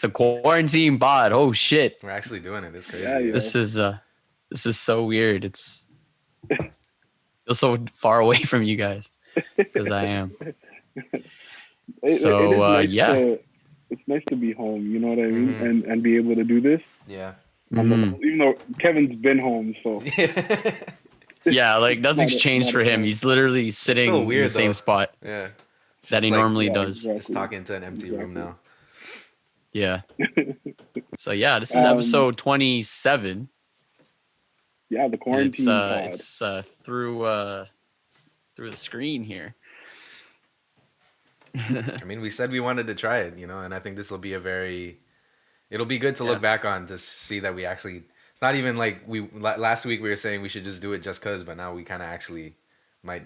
a quarantine pod. Oh shit. We're actually doing it. It's crazy. Yeah, yeah. This is so weird. It's feel so far away from you guys because I am. So it's nice to be home. You know what I mean, and be able to do this. Yeah. Even though Kevin's been home, so yeah, like nothing's changed for him. He's literally sitting in the same spot. Yeah. That he normally does. Exactly. Just talking to an empty room now. Yeah. So yeah, this is episode 27. Yeah, the quarantine pod. It's through the screen here. I mean, we said we wanted to try it, and I think this will be it'll be good to look back on to see that we actually, it's not even like last week we were saying we should just do it just cause, but now we kind of actually might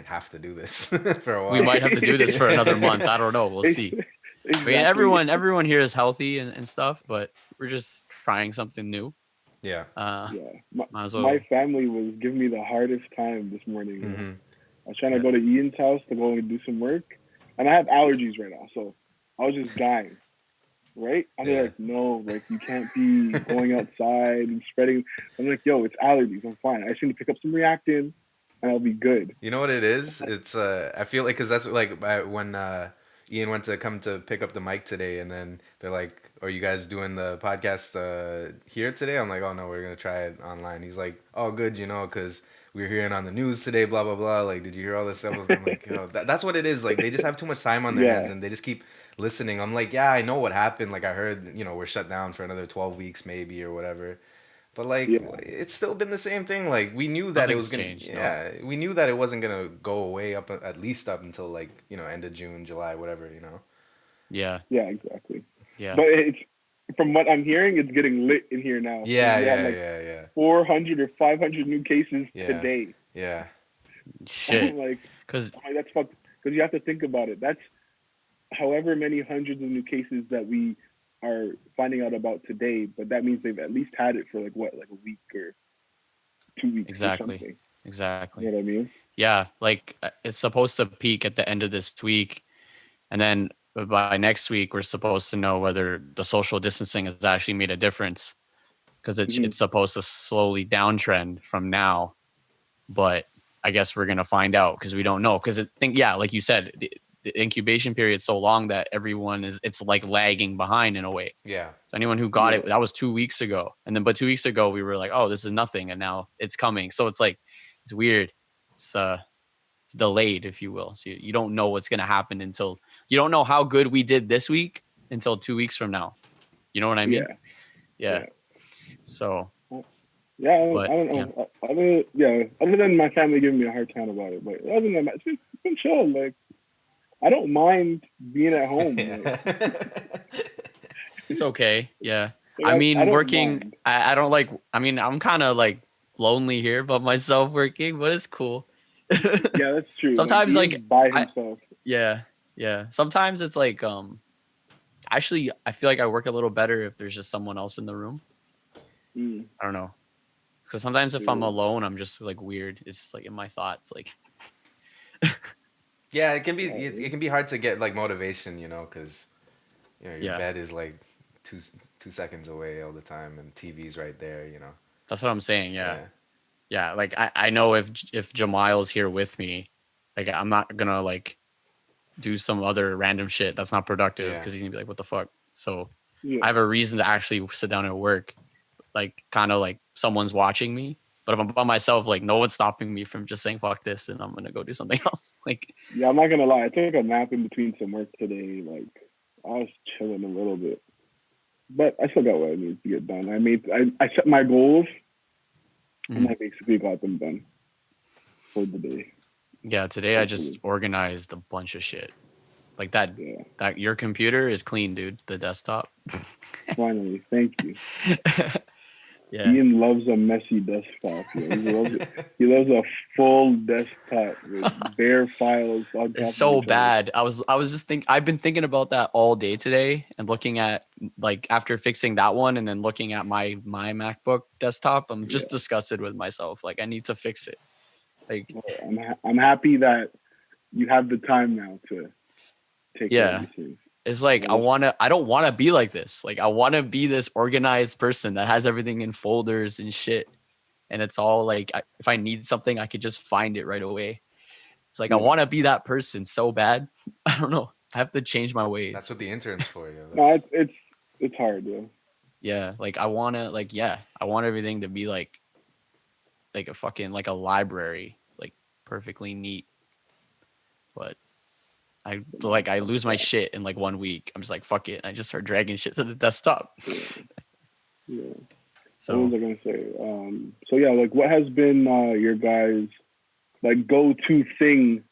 have to do this for a while. We might have to do this for another month. I don't know. We'll see. Exactly. I mean, everyone here is healthy and stuff, but we're just trying something new. Yeah. My family was giving me the hardest time this morning. I was trying to go to Ian's house to go and do some work, and I have allergies right now, so I was just dying. Right? I'm like, no, like you can't be going outside and spreading. I'm like, yo, it's allergies. I'm fine. I just need to pick up some Reactin, and I'll be good. You know what it is? It's I feel like because that's like when Ian went to come to pick up the mic today, and then they're like, "Are you guys doing the podcast here today?" I'm like, "Oh no, we're gonna try it online." He's like, "Oh good, because we were hearing on the news today, blah blah blah. Like, did you hear all this stuff?" I'm like, that's what it is. Like, they just have too much time on their hands, and they just keep listening. I'm like, yeah, I know what happened. Like, I heard, we're shut down for another 12 weeks maybe or whatever. But like, it's still been the same thing. Like, we knew that it was gonna change. Yeah, we knew that it wasn't gonna go away at least up until like end of June, July, whatever. Yeah. Yeah, exactly. Yeah. But it's from what I'm hearing, it's getting lit in here now. Yeah. 400 or 500 new cases today. Yeah. Shit. Because that's fucked. Because you have to think about it. That's however many hundreds of new cases that we are finding out about today, but that means they've at least had it for like a week or 2 weeks. Exactly. You know what I mean? Yeah, like it's supposed to peak at the end of this week, and then by next week we're supposed to know whether the social distancing has actually made a difference, because it's supposed to slowly downtrend from now, but I guess we're gonna find out because we don't know. Because like you said, the incubation period is so long that it's like lagging behind in a way. Yeah. So anyone who got it, that was 2 weeks ago. But 2 weeks ago we were like, oh, this is nothing. And now it's coming. So it's like, it's weird. It's delayed, if you will. So you don't know what's going to happen you don't know how good we did this week until 2 weeks from now. You know what I mean? Yeah. So. Yeah, I don't know. Other than my family giving me a hard time about it, but other than that, it's been chill. Like, I don't mind being at home. It's okay. Yeah. I mean, working, I don't like, I'm kind of like lonely here by myself working, but it's cool. Yeah, that's true. Sometimes like by himself. Yeah. Sometimes it's like, actually, I feel like I work a little better if there's just someone else in the room. I don't know. Because sometimes if I'm alone, I'm just like weird. It's just like in my thoughts, like. Yeah, it can be hard to get like motivation, because your bed is like two seconds away all the time, and TV's right there, That's what I'm saying. Yeah. Like I know if Jamal's here with me, like I'm not gonna like do some other random shit that's not productive because he's gonna be like, what the fuck? So I have a reason to actually sit down and work, like kind of like someone's watching me. But if I'm by myself, like no one's stopping me from just saying fuck this and I'm gonna go do something else. Like, yeah, I'm not gonna lie. I took a nap in between some work today. Like, I was chilling a little bit, but I still got what I need to get done. I set my goals, and I basically got them done for the day. Yeah, today I just organized a bunch of shit. Like that your computer is clean, dude. The desktop. Finally, thank you. Yeah. Ian loves a messy desktop. He loves a full desktop with bare files. It's so bad. I was just I've been thinking about that all day today and looking at like after fixing that one and then looking at my MacBook desktop. I'm just disgusted with myself. Like I need to fix it. Like I'm happy that you have the time now to take care of these things. It's like I don't wanna be like this. Like I wanna be this organized person that has everything in folders and shit. And it's all like if I need something, I could just find it right away. It's like I wanna be that person so bad. I don't know. I have to change my ways. That's what the intern's for, yo. No, it's hard, yeah. Yeah, like I want everything to be like a fucking like a library, like perfectly neat. But I lose my shit in like 1 week. I'm just like fuck it. I just start dragging shit to the desktop. Yeah. So what was I gonna say? So yeah, like what has been your guys' like go-to thing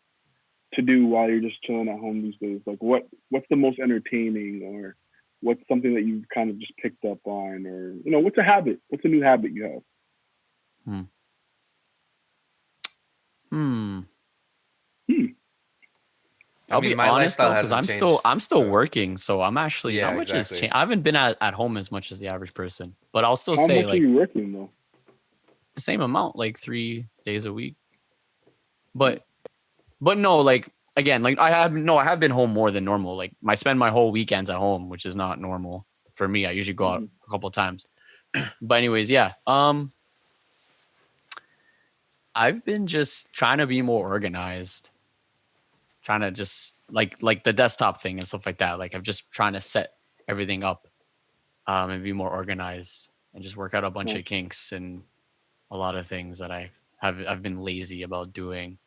to do while you're just chilling at home these days? Like what's the most entertaining, or what's something that you've kind of just picked up on, or what's a habit? What's a new habit you have? I'll be honest though, because I'm still working, so I'm actually yeah, how much exactly. has changed? I haven't been at home as much as the average person, but I'll still how say much like are you working though? the same amount, like 3 days a week. But no, like again, like I have been home more than normal. Like I spend my whole weekends at home, which is not normal for me. I usually go out a couple of times. But anyways, yeah. I've been just trying to be more organized. Trying to just like the desktop thing and stuff like that. Like I'm just trying to set everything up and be more organized and just work out a bunch of kinks and a lot of things that I've been lazy about doing.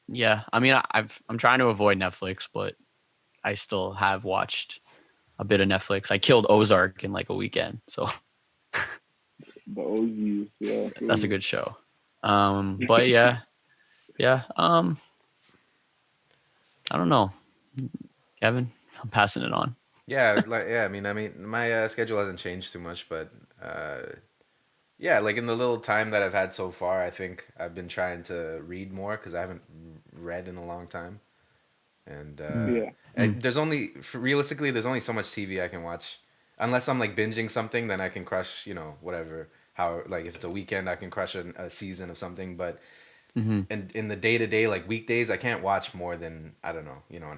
Yeah, I mean I'm trying to avoid Netflix, but I still have watched a bit of Netflix. I killed Ozark in like a weekend, so The OGs, yeah. that's a good show. But yeah. I don't know, Kevin. I'm passing it on. Yeah, I mean, my schedule hasn't changed too much, but yeah, like in the little time that I've had so far, I think I've been trying to read more because I haven't read in a long time, and realistically, there's only so much TV I can watch, unless I'm like binging something, then I can crush, whatever. How like if it's a weekend, I can crush a season of something, but. And in the day to day, like weekdays, I can't watch more than an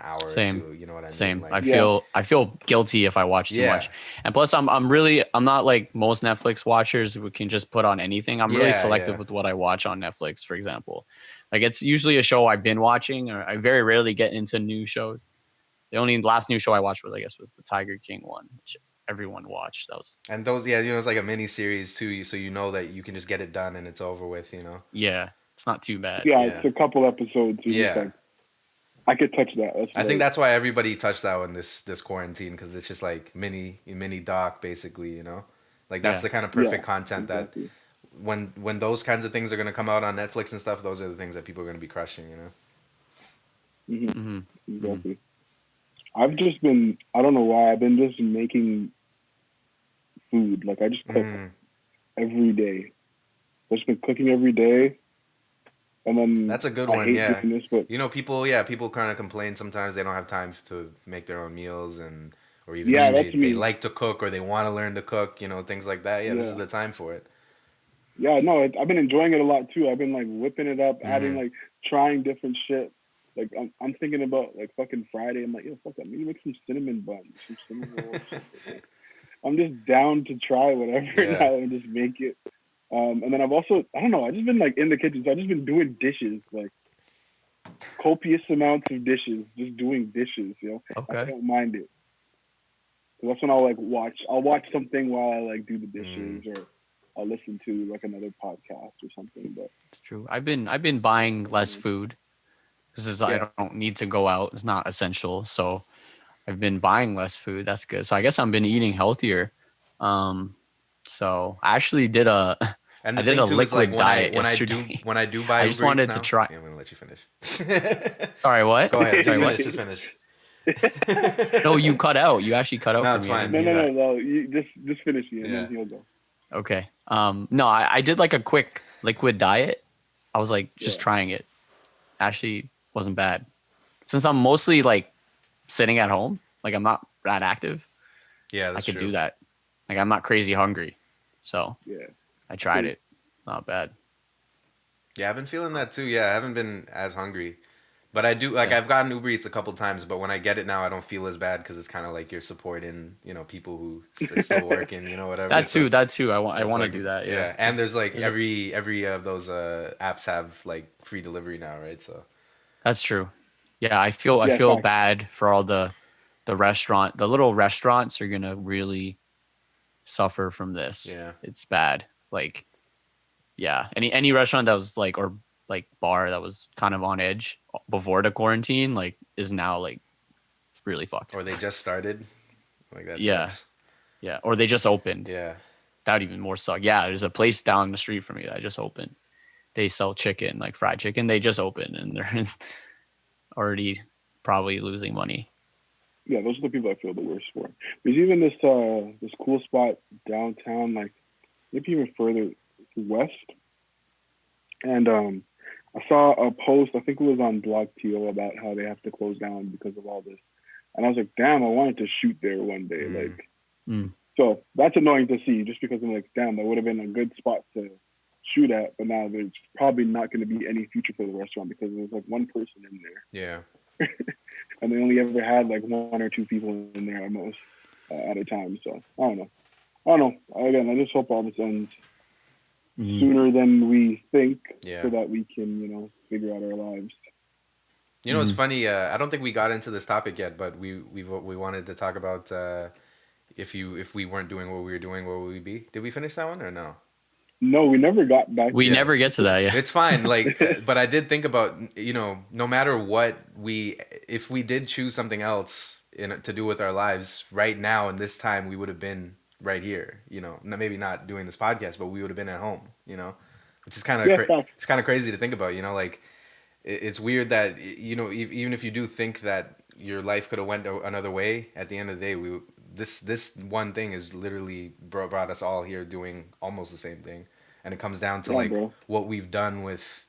hour or two. You know what I mean? Same. Like, I feel guilty if I watch too much. And plus, I'm not like most Netflix watchers who can just put on anything. I'm really selective with what I watch on Netflix. For example, like it's usually a show I've been watching, or I very rarely get into new shows. The only last new show I watched was the Tiger King one, which everyone watched. That was those it's like a mini series too. So that you can just get it done and it's over with. Yeah. It's not too bad. Yeah, it's a couple episodes. Yeah. I could touch that. I think that's why everybody touched that one this quarantine, because it's just like mini doc basically, like that's the kind of perfect content that when those kinds of things are going to come out on Netflix and stuff, those are the things that people are going to be crushing, Exactly. I've just been, I don't know why, I've been just making food. Like I just cook every day. I've just been cooking every day. And then that's a good one, yeah. But people kind of complain sometimes they don't have time to make their own meals, or even they like to cook or they want to learn to cook, things like that. Yeah, this is the time for it. Yeah, no, I've been enjoying it a lot too. I've been like whipping it up, adding like trying different shit. Like I'm thinking about like fucking Friday. I'm like, yo, fuck that. Maybe make some cinnamon buns, some cinnamon rolls. I'm just down to try whatever now and just make it. And then I've also, I don't know, I've just been like in the kitchen. So I've just been doing dishes, like copious amounts of dishes, just doing dishes, Okay. I don't mind it. So that's when I'll like I'll watch something while I like do the dishes, or I'll listen to like another podcast or something. But it's true. I've been buying less food because I don't need to go out. It's not essential. So I've been buying less food. That's good. So I guess I've been eating healthier. So I actually did a liquid diet yesterday. When I do buy I just wanted to try. I'm gonna let you finish. Sorry, what? Go ahead. Just finish. No, you cut out. You actually cut out. No, for it's me. fine. No. You just finish it, and then he'll go. Okay. No, I did like a quick liquid diet. I was like just trying it. Actually, wasn't bad. Since I'm mostly like sitting at home, like I'm not that active. Yeah, I could do that. Like I'm not crazy hungry, so I tried it. Not bad. Yeah, I've been feeling that too. Yeah, I haven't been as hungry But I do like I've gotten Uber Eats a couple times, but when I get it now, I don't feel as bad because it's kind of like you're supporting, people who are still working, whatever. That too. I want to do that. Yeah. And there's like every of those apps have like free delivery now, right? So that's true. Yeah, I feel bad for all the little restaurants are gonna really suffer from this. Yeah, it's bad. Like, yeah, any restaurant that was like, or like bar that was kind of on edge before the quarantine, like, is now like really fucked. Or they just started. Like that sucks. Yeah, or they just opened. Yeah, that would even more suck. Yeah, there's a place down the street from me that just opened. They sell chicken, like fried chicken. They just opened and they're already probably losing money. Yeah, those are the people I feel the worst for. There's even this cool spot downtown, like maybe even further west. And I saw a post, I think it was on Blog TO, about how they have to close down because of all this. And I was like, damn, I wanted to shoot there one day. So that's annoying to see, just because I'm like, damn, that would have been a good spot to shoot at. But now there's probably not going to be any future for the restaurant because there's like one person in there. Yeah. And they only ever had like one or two people in there at most at a time. So I don't know. Again, I just hope all this ends sooner than we think, so that we can, figure out our lives. It's funny. I don't think we got into this topic yet, but we wanted to talk about if we weren't doing what we were doing, where would we be? Did we finish that one or no? No, we never got back. We never get to that. Yeah, it's fine. Like, but I did think about no matter what if we did choose something else to do with our lives right now in this time, we would have been right here. Maybe not doing this podcast, but we would have been at home. Which is kind of it's kind of crazy to think about. Like, it's weird that even if you do think that your life could have went another way, at the end of the day, this one thing is literally brought us all here doing almost the same thing, and it comes down to what we've done with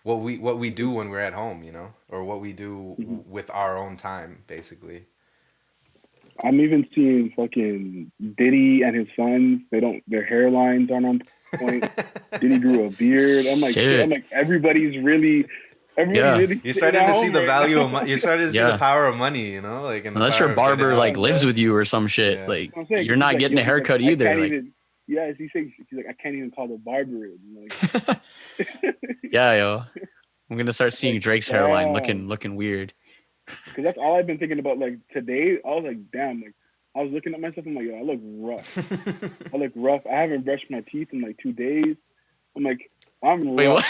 what we do when we're at home, or what we do with our own time, basically. I'm even seeing fucking Diddy and his sons. Their hairlines aren't on point. Diddy grew a beard. I'm like, everybody's really. You started to see the value of money. You started to see the power of money, like, unless your barber like lives with you or some shit, like you're not getting a haircut either. He's like, I can't even call the barber in. Like, yo, I'm gonna start seeing Drake's hairline looking weird. Because that's all I've been thinking about. Like today, I was like, damn. Like I was looking at myself. I'm like, yo, I look rough. I haven't brushed my teeth in like 2 days. I'm like, I'm rough. Wait, what?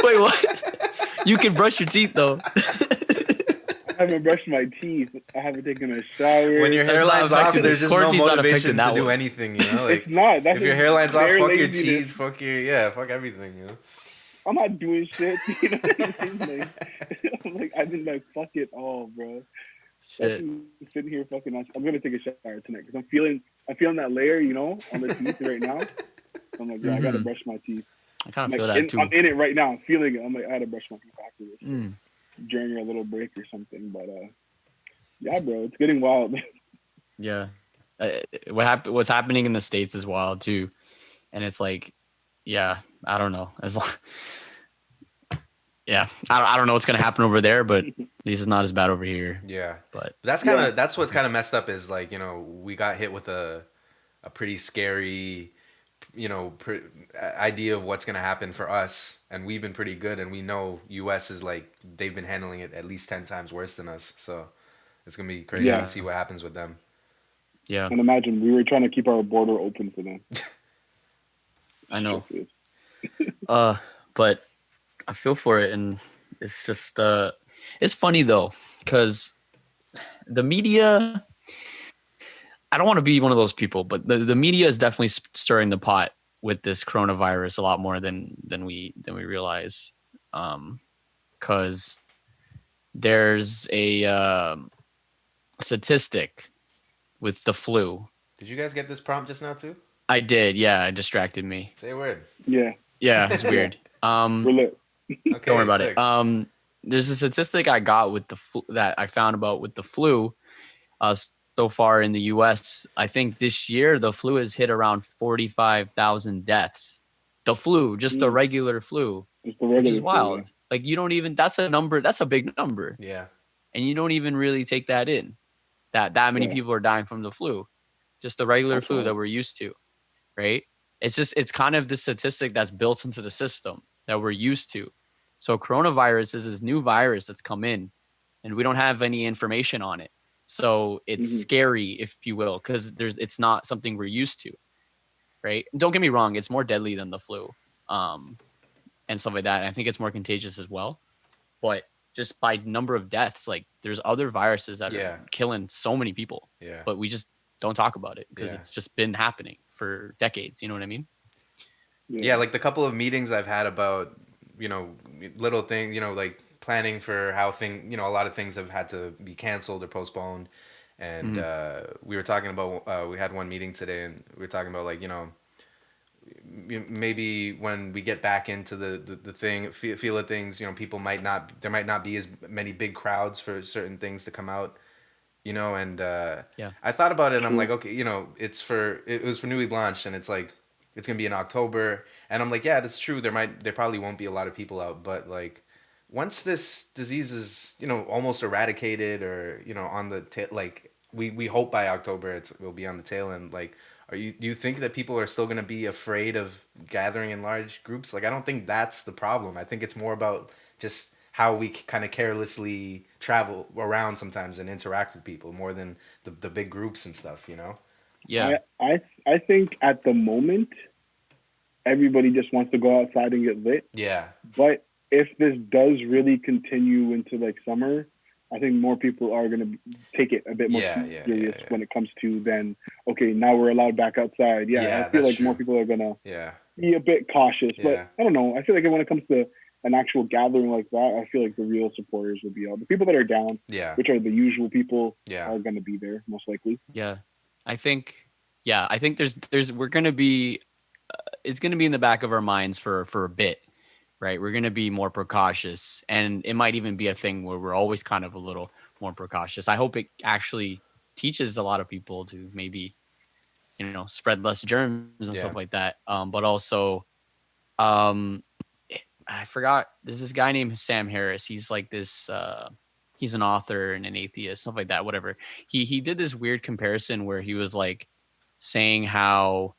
Wait, what? You can brush your teeth though. I haven't brushed my teeth. I haven't taken a shower. When your hairline's off, there's just no motivation to do anything. Like, it's not. That's if your hairline's off, fuck your teeth. Fuck everything. I'm not doing shit. You know what I mean? I'm like, I've been like, fuck it all, bro. Shit. I'm sitting here fucking. I'm gonna take a shower tonight because I'm feeling that layer, on the teeth right now. So I'm like, I gotta brush my teeth. I kind of feel that too. I'm in it right now. I'm feeling it. I'm like, I gotta brush my teeth after this during a little break or something. But yeah, bro, it's getting wild. Yeah, what's happening in the States is wild too, and it's like, yeah, I don't know. I don't know what's gonna happen over there, but at least it's not as bad over here. Yeah, but that's what's kind of messed up is like, we got hit with a pretty scary, idea of what's gonna happen for us, and we've been pretty good, and we know US is like, they've been handling it at least 10 times worse than us, so it's gonna be crazy to see what happens with them. Yeah, and imagine we were trying to keep our border open for them. I know. But I feel for it, and it's just it's funny though, because the media, I don't want to be one of those people, but the media is definitely stirring the pot with this coronavirus a lot more than we realize, because there's a statistic with the flu. Did you guys get this prompt just now too? I did, yeah. It distracted me. Say a word. Yeah, it's weird. We're lit. Okay, don't worry about it. There's a statistic I got with the that I found about with the flu. So far in the U.S., I think this year the flu has hit around 45,000 deaths. the flu, just a regular flu, which is wild. Yeah. Like you don't even, that's a big number. Yeah. And you don't even really take that in, that many people are dying from the flu, just the regular flu that we're used to, right? It's kind of the statistic that's built into the system that we're used to. So coronavirus is this new virus that's come in and we don't have any information on it. So it's scary, if you will, because it's not something we're used to, right? Don't get me wrong, it's more deadly than the flu, and stuff like that. And I think it's more contagious as well. But just by number of deaths, like there's other viruses that are killing so many people. Yeah. But we just don't talk about it because it's just been happening for decades. You know what I mean? Yeah, like the couple of meetings I've had about, little things, like planning for how a lot of things have had to be canceled or postponed. And we were talking about, we had one meeting today and we were talking about like, maybe when we get back into the feel of things, there might not be as many big crowds for certain things to come out, and I thought about it and I'm like, okay, it was for Nuit Blanche and it's like, it's going to be in October. And I'm like, yeah, that's true. There probably won't be a lot of people out, but like once this disease is, almost eradicated or, on the like we hope by October we'll be on the tail end. Like, do you think that people are still going to be afraid of gathering in large groups? Like, I don't think that's the problem. I think it's more about just how we kind of carelessly travel around sometimes and interact with people more than the big groups and stuff, Yeah. I think at the moment, everybody just wants to go outside and get lit. Yeah. But if this does really continue into like summer, I think more people are going to take it a bit more serious when it comes to then, okay, now we're allowed back outside. Yeah, I feel like more people are going to be a bit cautious. But I don't know. I feel like when it comes to an actual gathering like that, I feel like the real supporters will be all the people that are down, which are the usual people, are going to be there most likely. Yeah. I think we're going to be, it's going to be in the back of our minds for a bit, right? We're going to be more precautious, and it might even be a thing where we're always kind of a little more precautious. I hope it actually teaches a lot of people to maybe, spread less germs and stuff like that. But also, I forgot, there's this guy named Sam Harris. He's like this, he's an author and an atheist, stuff like that, whatever. He did this weird comparison where he was like saying how,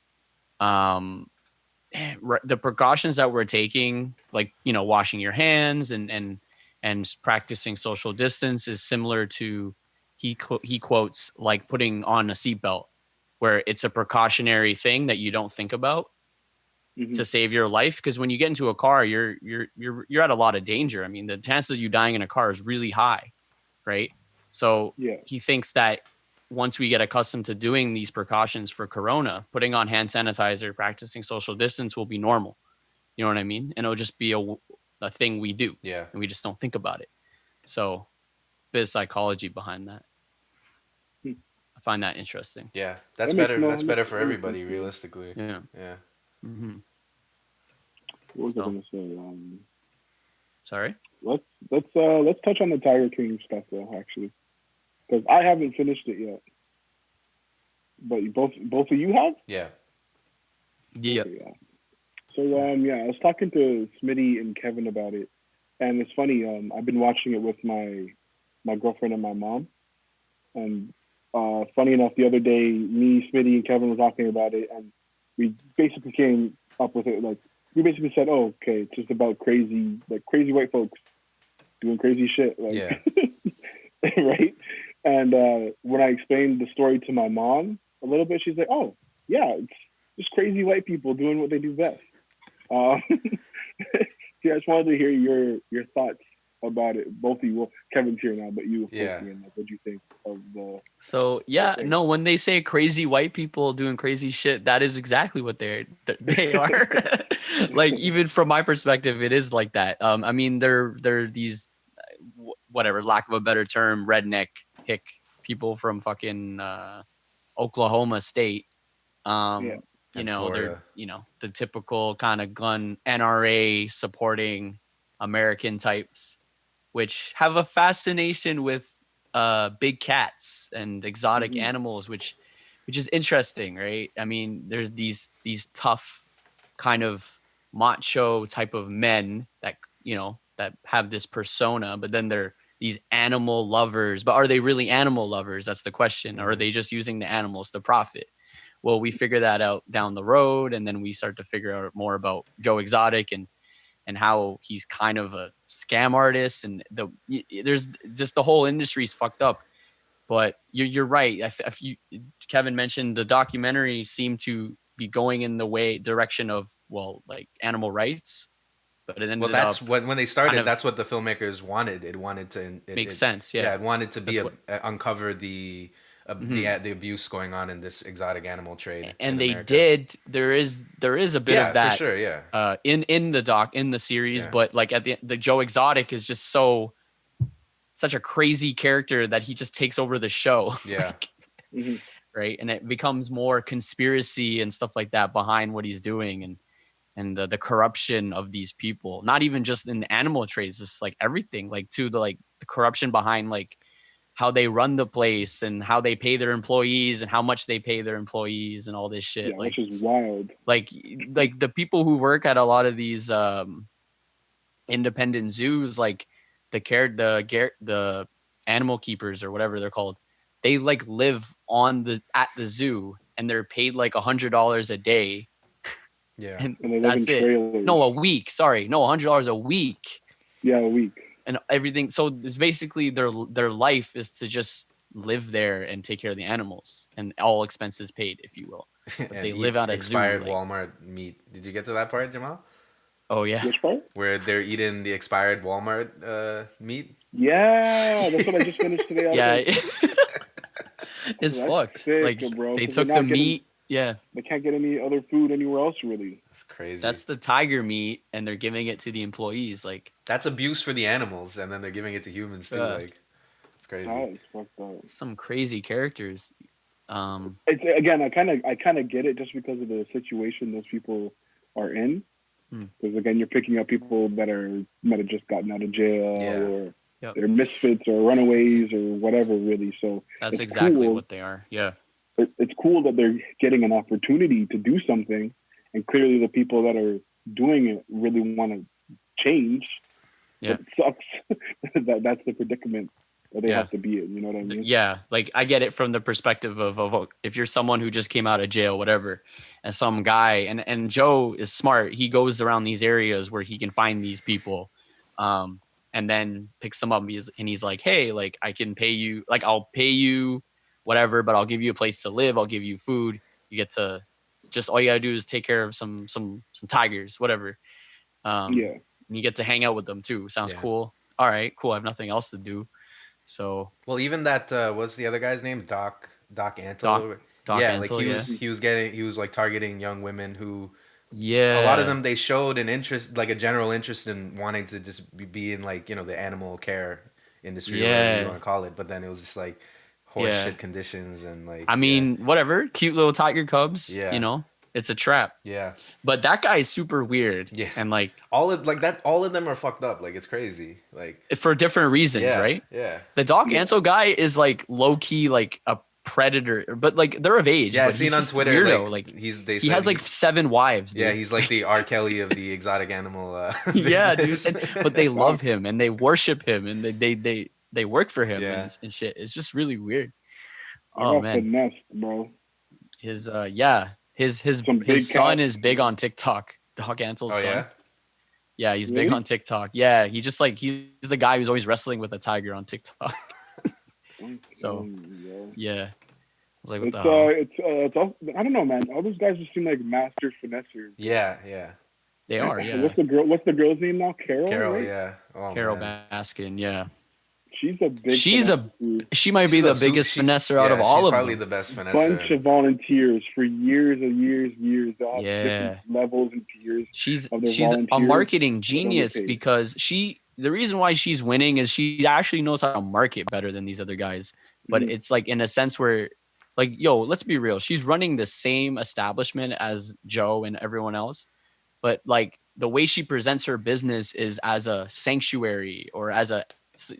the precautions that we're taking, like, washing your hands and practicing social distance is similar to, he quotes, like putting on a seatbelt, where it's a precautionary thing that you don't think about to save your life. Because when you get into a car, you're at a lot of danger. I mean, the chances of you dying in a car is really high, right? So he thinks that once we get accustomed to doing these precautions for corona, putting on hand sanitizer, practicing social distance will be normal. You know what I mean? And it'll just be a thing we do. Yeah. And we just don't think about it. So a bit of psychology behind that. I find that interesting. Yeah. That's better. That's better for everybody, realistically. Yeah. Yeah. Mm-hmm. What was I going to say? Sorry? Let's touch on the Tiger King stuff though, actually. Because I haven't finished it yet. But both of you have? Yeah. Yeah. Okay, yeah. So I was talking to Smitty and Kevin about it, and it's funny. I've been watching it with my girlfriend and my mom, and funny enough, the other day, me, Smitty, and Kevin were talking about it, and we basically came up with it. Like, we basically said, "Oh, okay, it's just about crazy white folks doing crazy shit." Like, right? And when I explained the story to my mom a little bit, she's like, "Oh, yeah, it's just crazy white people doing what they do best." Yeah, I just wanted to hear your thoughts about it. Both of you. Well, Kevin's here now, but you, Ian, what do you think of the? So no, when they say crazy white people doing crazy shit, that is exactly what they are. Like, even from my perspective, it is like that. I mean, they're these, whatever, lack of a better term, redneck hick people from fucking Oklahoma State. They're, the typical kind of gun NRA supporting American types, which have a fascination with big cats and exotic animals, which is interesting, right? I mean, there's these tough kind of macho type of men that, that have this persona, but then they're these animal lovers. But are they really animal lovers? That's the question. Or are they just using the animals to profit? Well, we figure that out down the road, and then we start to figure out more about Joe Exotic and how he's kind of a scam artist, and there's just the whole industry's fucked up. But you're right. If Kevin mentioned the documentary seemed to be going in the direction of, well, like animal rights, but it ended that's up when they started. That's what the filmmakers wanted. It wanted to make sense. Yeah, it wanted to be uncover the abuse going on in this exotic animal trade. And they America. Did. There is a bit of that, for sure. Yeah. In the series, but like at the Joe Exotic is just such a crazy character that he just takes over the show. Yeah. Right. And it becomes more conspiracy and stuff like that behind what he's doing, and the corruption of these people, not even just in the animal trades, just like everything, like to the corruption behind like how they run the place and how they pay their employees and how much they pay their employees and all this shit. Yeah, which is wild. Like the people who work at a lot of these independent zoos, like the animal keepers or whatever they're called, they like live at the zoo and they're paid like $100 a day. Yeah. And that's it. No, a week. Sorry. No, $100 a week. Yeah, a week. And everything. So it's basically their life is to just live there and take care of the animals, and all expenses paid, if you will. But they live out of expired Walmart meat. Did you get to that part, Jamal? Oh yeah. Which part? Where they're eating the expired Walmart meat. Yeah, that's what I just finished today. Yeah. It's fucked. Sick, like bro, they took the meat. Yeah. They can't get any other food anywhere else, really. That's crazy. That's the tiger meat, and they're giving it to the employees. Like that's abuse for the animals, and then they're giving it to humans too. Like it's crazy. It's fucked up. Some crazy characters. It's, again, I kind of get it just because of the situation those people are in. Because again, you're picking up people that might have just gotten out of jail, or they're misfits or runaways or whatever. Really, so that's exactly what they are. Yeah. It's cool that they're getting an opportunity to do something, and clearly the people that are doing it really want to change. Yeah, it sucks that's the predicament that they have to be in. You know what I mean? Yeah, like I get it from the perspective of if you're someone who just came out of jail, whatever, and some guy, and Joe is smart. He goes around these areas where he can find these people, and then picks them up. And he's like, hey, like I can pay you, like I'll pay you whatever, but I'll give you a place to live. I'll give you food. You get to just, all you gotta do is take care of some tigers, whatever. And you get to hang out with them too. Sounds cool. All right, cool. I have nothing else to do. So, well, even that, what's the other guy's name? Doc Antle. Doc Antle, like he was like targeting young women who, a lot of them, they showed an interest, like a general interest in wanting to just be in like, the animal care industry, or whatever you want to call it. But then it was just like, horseshit conditions and like whatever, cute little tiger cubs, it's a trap. But that guy is super weird, and like all of them are fucked up. Like it's crazy, like for different reasons, right? The Doc Antle guy is like low-key like a predator, but like they're of age. I've seen on Twitter weirdo. Like he has like 7 wives, dude. He's like the R. Kelly of the exotic animal yeah, dude. But they love him and they worship him and they work for him and shit. It's just really weird. Oh man, finesse, bro. His son is big on TikTok. Doc Antle's son. Yeah, he's big on TikTok. Yeah, he's the guy who's always wrestling with a tiger on TikTok. So yeah, I was like, what the hell? It's all, I don't know, man. All those guys just seem like master finessers. Yeah. They are. Yeah. What's the girl's name now? Carol. Right? Yeah. Oh, Carol man. Baskin. Yeah. She might be the biggest finesser out of all of them. Probably the best finesser. Bunch of volunteers for years and years. They all have different levels and tiers. She's a marketing genius because the reason why she's winning is she actually knows how to market better than these other guys. But it's like in a sense where, like, let's be real. She's running the same establishment as Joe and everyone else, but like the way she presents her business is as a sanctuary or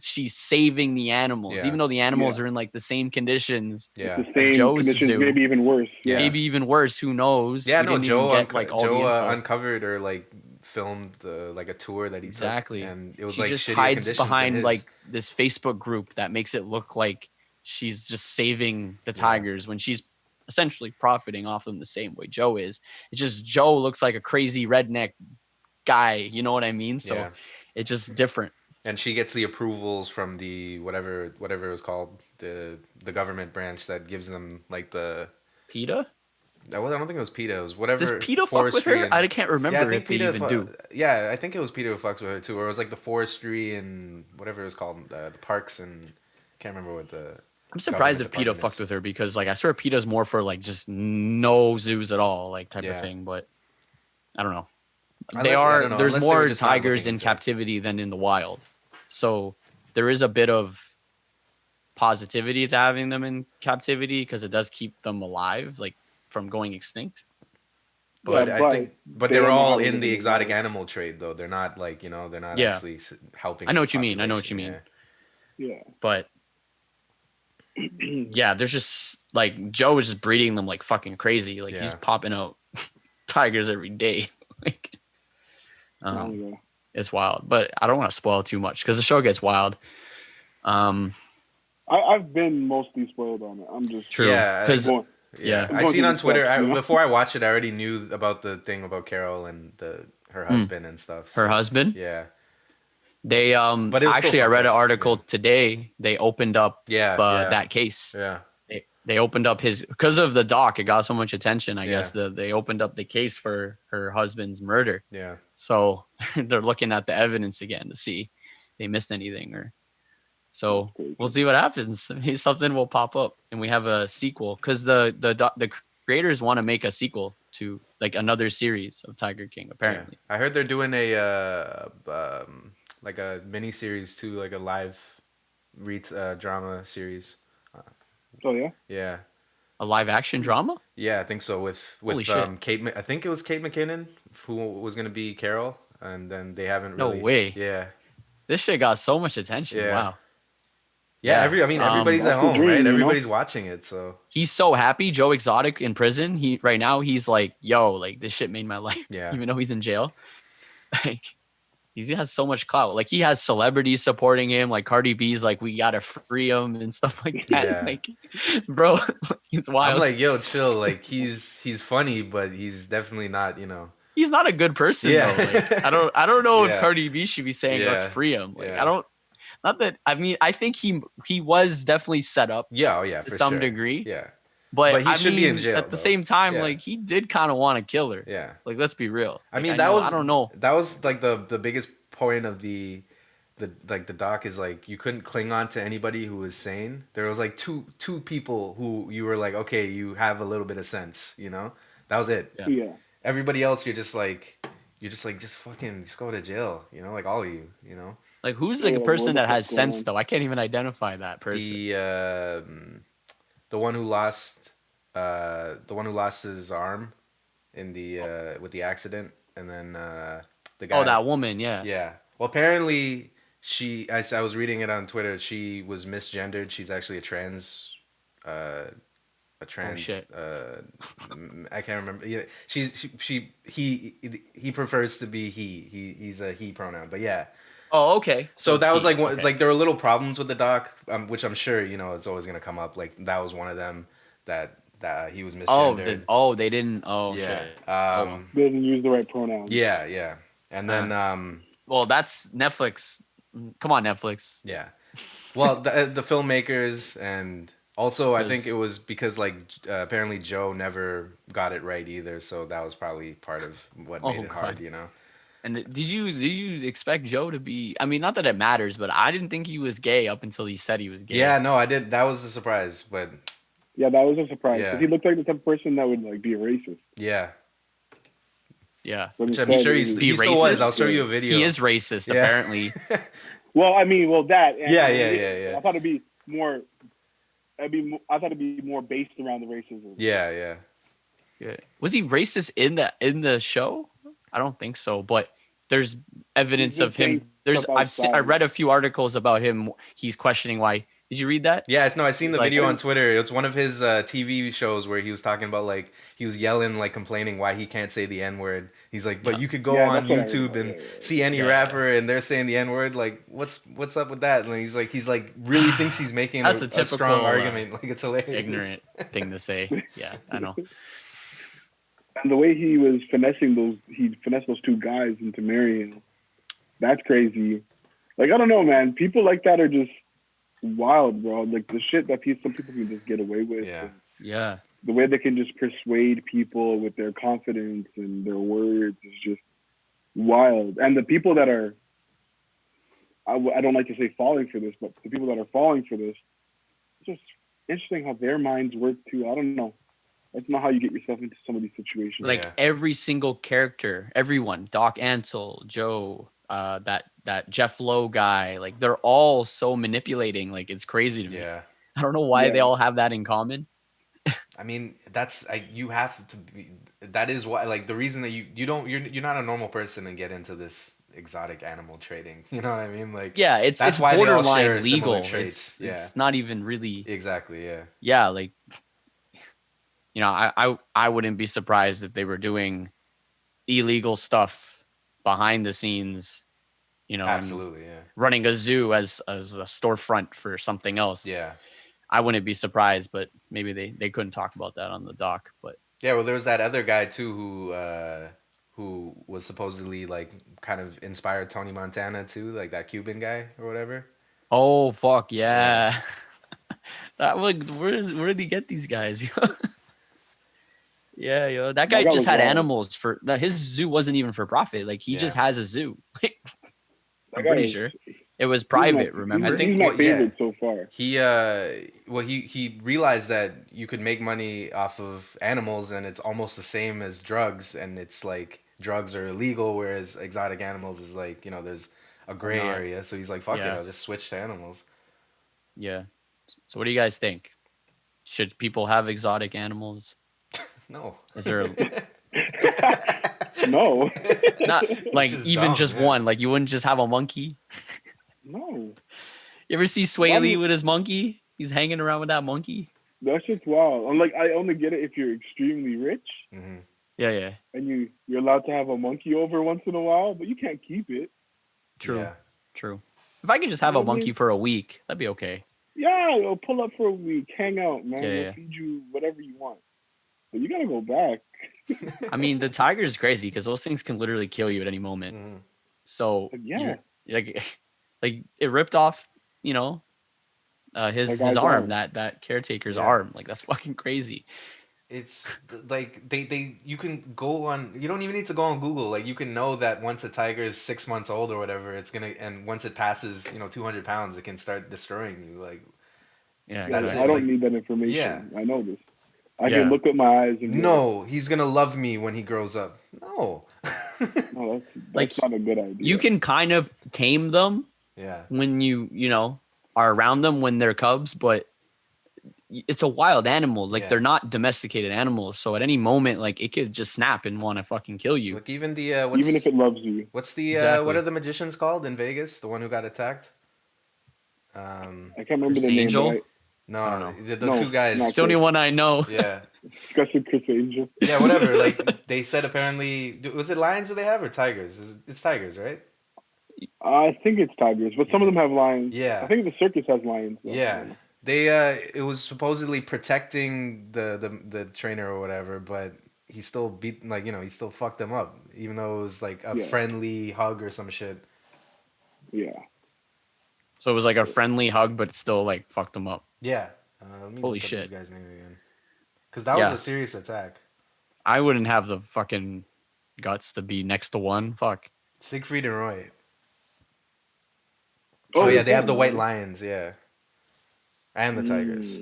she's saving the animals, even though the animals are in like the same conditions as Joe's zoo. Maybe even worse. Maybe even worse. Who knows? Yeah, Joe uncovered or like filmed like a tour that he exactly took, and it was she like just shittier hides conditions behind than like his. this Facebook group that makes it look like she's just saving the Yeah. Tigers when she's essentially profiting off them the same way Joe is. It's just Joe looks like a crazy redneck guy, you know what I mean? So Yeah. it's just different. And she gets the approvals from the whatever it was called, the government branch that gives them like the. PETA? I don't think it was PETA. It was Does whatever PETA fuck with forestry her? and. I can't Yeah, I remember think if they PETA. even do. Yeah, I think it was PETA who fucks with her too, or it was like the forestry and whatever it was called, the parks and. Can't remember what the. I'm surprised if PETA fucked with her because like I swear PETA's more for like just no zoos at all, like type of thing. But I don't know. There's more tigers in captivity than in the wild. So there is a bit of positivity to having them in captivity because it does keep them alive, like from going extinct. But I think, they're all in the exotic animal trade, though. They're not like, they're not actually helping. I know what you mean. Yeah. But yeah, there's just like Joe is just breeding them like fucking crazy. Like he's popping out tigers every day. Like, it's wild. But I don't want to spoil too much because the show gets wild. I've been mostly spoiled on it. I'm just true. Yeah, because I seen on Twitter before I watched it. I already knew about the thing about Carol and her husband and stuff. So, her husband. Yeah. They but actually I read an article today. They opened up that case. Yeah. They opened up because of the doc. It got so much attention. I guess they opened up the case for her husband's murder. Yeah. So they're looking at the evidence again to see if they missed anything or. So we'll see what happens. Maybe something will pop up and we have a sequel because the creators want to make a sequel to like another series of Tiger King. Apparently, I heard they're doing a like a mini series too, like a live drama series. Oh yeah. Yeah. A live action drama? Yeah, I think so. With Kate, I think it was Kate McKinnon who was gonna be Carol, and then they haven't really. No way. Yeah. This shit got so much attention. Yeah. Wow. Yeah, everybody's at home, right? Everybody's watching it, so he's so happy. Joe Exotic in prison. Right now he's like, yo, like this shit made my life. Yeah. Even though he's in jail, like he has so much clout. Like he has celebrities supporting him. Like Cardi B's like, we gotta free him and stuff like that. Yeah. Like, bro, it's wild. I'm like, yo, chill. Like he's funny, but he's definitely not. He's not a good person. Yeah. Though. Like, I don't know if Cardi B should be saying let's free him. Like I don't. Not that I think he was definitely set up. Yeah, to some degree. Yeah, but he should be in jail at the same time. Like he did kind of want to kill her. Yeah, like let's be real. I mean, I don't know. That was like the biggest point of the doc is like you couldn't cling on to anybody who was sane. There was like two people who you were like, okay, you have a little bit of sense. That was it. Yeah. Everybody else, just fucking go to jail. Like all of you. Like who's the person that has sense though? I can't even identify that person. The one who lost his arm in the with the accident, and then the guy. Oh, that woman, yeah. Yeah. Well, apparently I was reading it on Twitter. She was misgendered. She's actually a trans. Oh shit. I can't remember. Yeah, he prefers to be he. He's a he pronoun, but yeah. Oh, okay. So that was like there were little problems with the doc, which I'm sure it's always gonna come up. Like that was one of them that he was misgendered. They didn't. Oh yeah. shit. They didn't use the right pronouns. Yeah. And then well, that's Netflix. Come on, Netflix. Yeah. Well, the filmmakers, and also I think it was because apparently Joe never got it right either, so that was probably part of what made it hard. And did you expect Joe to be? I mean, not that it matters, but I didn't think he was gay up until he said he was gay. Yeah, no, I did. That was a surprise, but yeah, that was a surprise. Yeah. He looked like the type of person that would be a racist. Yeah. Yeah. Which I'm sure he still was. I'll show you a video. He is racist, apparently. Well, I mean, that. Yeah. I thought it'd be more. I thought it'd be more based around the racism. Yeah. Was he racist in the show? I don't think so, but there's evidence of him. I read a few articles about him. He's questioning why Did you read that? Yeah, no, I seen the Like, video on Twitter. It's one of his TV shows where he was talking about like he was yelling like complaining why he can't say the N word. He's like, but yeah, you could go on that's what I YouTube heard. and see any Yeah, rapper and they're saying the N word. Like, what's up with that? And he's like really thinks he's making that's a strong typical argument. Like it's hilarious. ignorant thing to say. Yeah, I know. And the way he was he finessed those two guys into marrying. That's crazy. Like, I don't know, man. People like that are just wild, bro. Like the shit that some people can just get away with. Yeah. Yeah. The way they can just persuade people with their confidence and their words is just wild. And the people that are, I don't like to say falling for this, but the people that are falling for this, it's just interesting how their minds work too. I don't know. That's not how you get yourself into some of these situations. Like every single character, everyone, Doc Antle, Joe, that Jeff Lowe guy, like they're all so manipulating. Like it's crazy to me. Yeah. I don't know why they all have that in common. I mean, you have to be. That is why, like, the reason that you're not a normal person and get into this exotic animal trading. You know what I mean? Like, yeah, it's why borderline legal. It's not even really exactly. Yeah. Yeah, like I wouldn't be surprised if they were doing illegal stuff behind the scenes. Absolutely, yeah. Running a zoo as a storefront for something else. Yeah. I wouldn't be surprised, but maybe they couldn't talk about that on the doc. But yeah, well, there was that other guy too who was supposedly like kind of inspired Tony Montana too, like that Cuban guy or whatever. Oh fuck yeah! That like where did he get these guys? Yeah, yo, that guy just had animals for that. His zoo wasn't even for profit. Like he just has a zoo. I'm pretty sure. It was private, remember? I think he's my favorite so far. He realized that you could make money off of animals and it's almost the same as drugs, and it's like drugs are illegal whereas exotic animals is like, there's a gray area. So he's like, fuck it, I'll just switch to animals. Yeah. So what do you guys think? Should people have exotic animals? No. Is there No. Not like even dumb, just one. Like you wouldn't just have a monkey? No. You ever see Sway Lee with his monkey? He's hanging around with that monkey. That's just wild. I'm like, I only get it if you're extremely rich. Mm-hmm. Yeah. And you're allowed to have a monkey over once in a while, but you can't keep it. True. If I could just have a monkey for a week, that'd be okay. Yeah, you'll pull up for a week, hang out, man. Yeah. We'll feed you whatever you want. But you gotta go back. I mean, the tiger is crazy because those things can literally kill you at any moment. Mm-hmm. So yeah, like it ripped off, his arm, that caretaker's arm. Like that's fucking crazy. It's like you can go on. You don't even need to go on Google. Like you can know that once a tiger is 6 months old or whatever, it's gonna, and once it passes 200 pounds, it can start destroying you. Like that's I don't need that information. Yeah. I know this. I can look at my eyes and no, he's gonna love me when he grows up. No. No, that's not a good idea. You can kind of tame them. Yeah. When you are around them when they're cubs, but it's a wild animal. Like they're not domesticated animals. So at any moment, like it could just snap and want to fucking kill you. Like even even if it loves you. What's the what are the magicians called in Vegas? The one who got attacked? I can't remember the name. Angel? No, the two guys. It's the only one I know. Yeah. Discussing Chris Angel. Yeah, whatever. Like they said, apparently, was it lions do they have or tigers? It's tigers, right? I think it's tigers, but some of them have lions. Yeah. I think the circus has lions. Though. Yeah. They it was supposedly protecting the trainer or whatever, but he still beat he still fucked them up, even though it was like a friendly hug or some shit. Yeah. So it was like a friendly hug, but still like fucked them up. Yeah. Holy shit. This guy's name again. Because that was a serious attack. I wouldn't have the fucking guts to be next to one. Fuck. Siegfried and Roy. Oh yeah, they have the white lions. Yeah. And the tigers.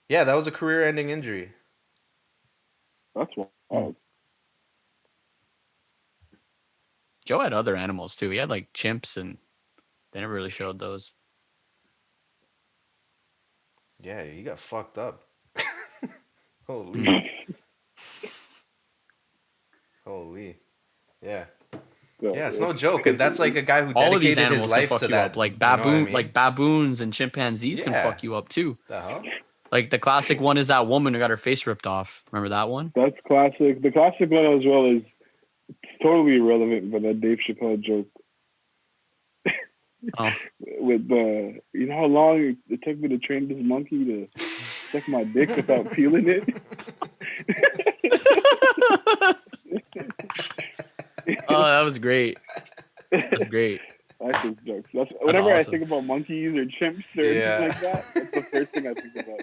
Yeah, that was a career-ending injury. That's wild. Joe had other animals too. He had like chimps, and they never really showed those. Yeah, he got fucked up. Holy. Holy. Yeah. So, yeah, it's no joke, and that's like a guy who all of these dedicated his animals life can fuck to you that. up. Like you know what I mean? like baboons and chimpanzees can Yeah. fuck you up too. The hell? Like the classic one is that woman who got her face ripped off. Remember that one? That's classic. The classic one as well is totally irrelevant, but that Dave Chappelle joke. Oh. With the, you know how long it took me to train this monkey to suck my dick without peeling it? Oh, that was great. That's great. That's his jokes. Whenever awesome. I think about monkeys or chimps or anything like that, that's the first thing I think about.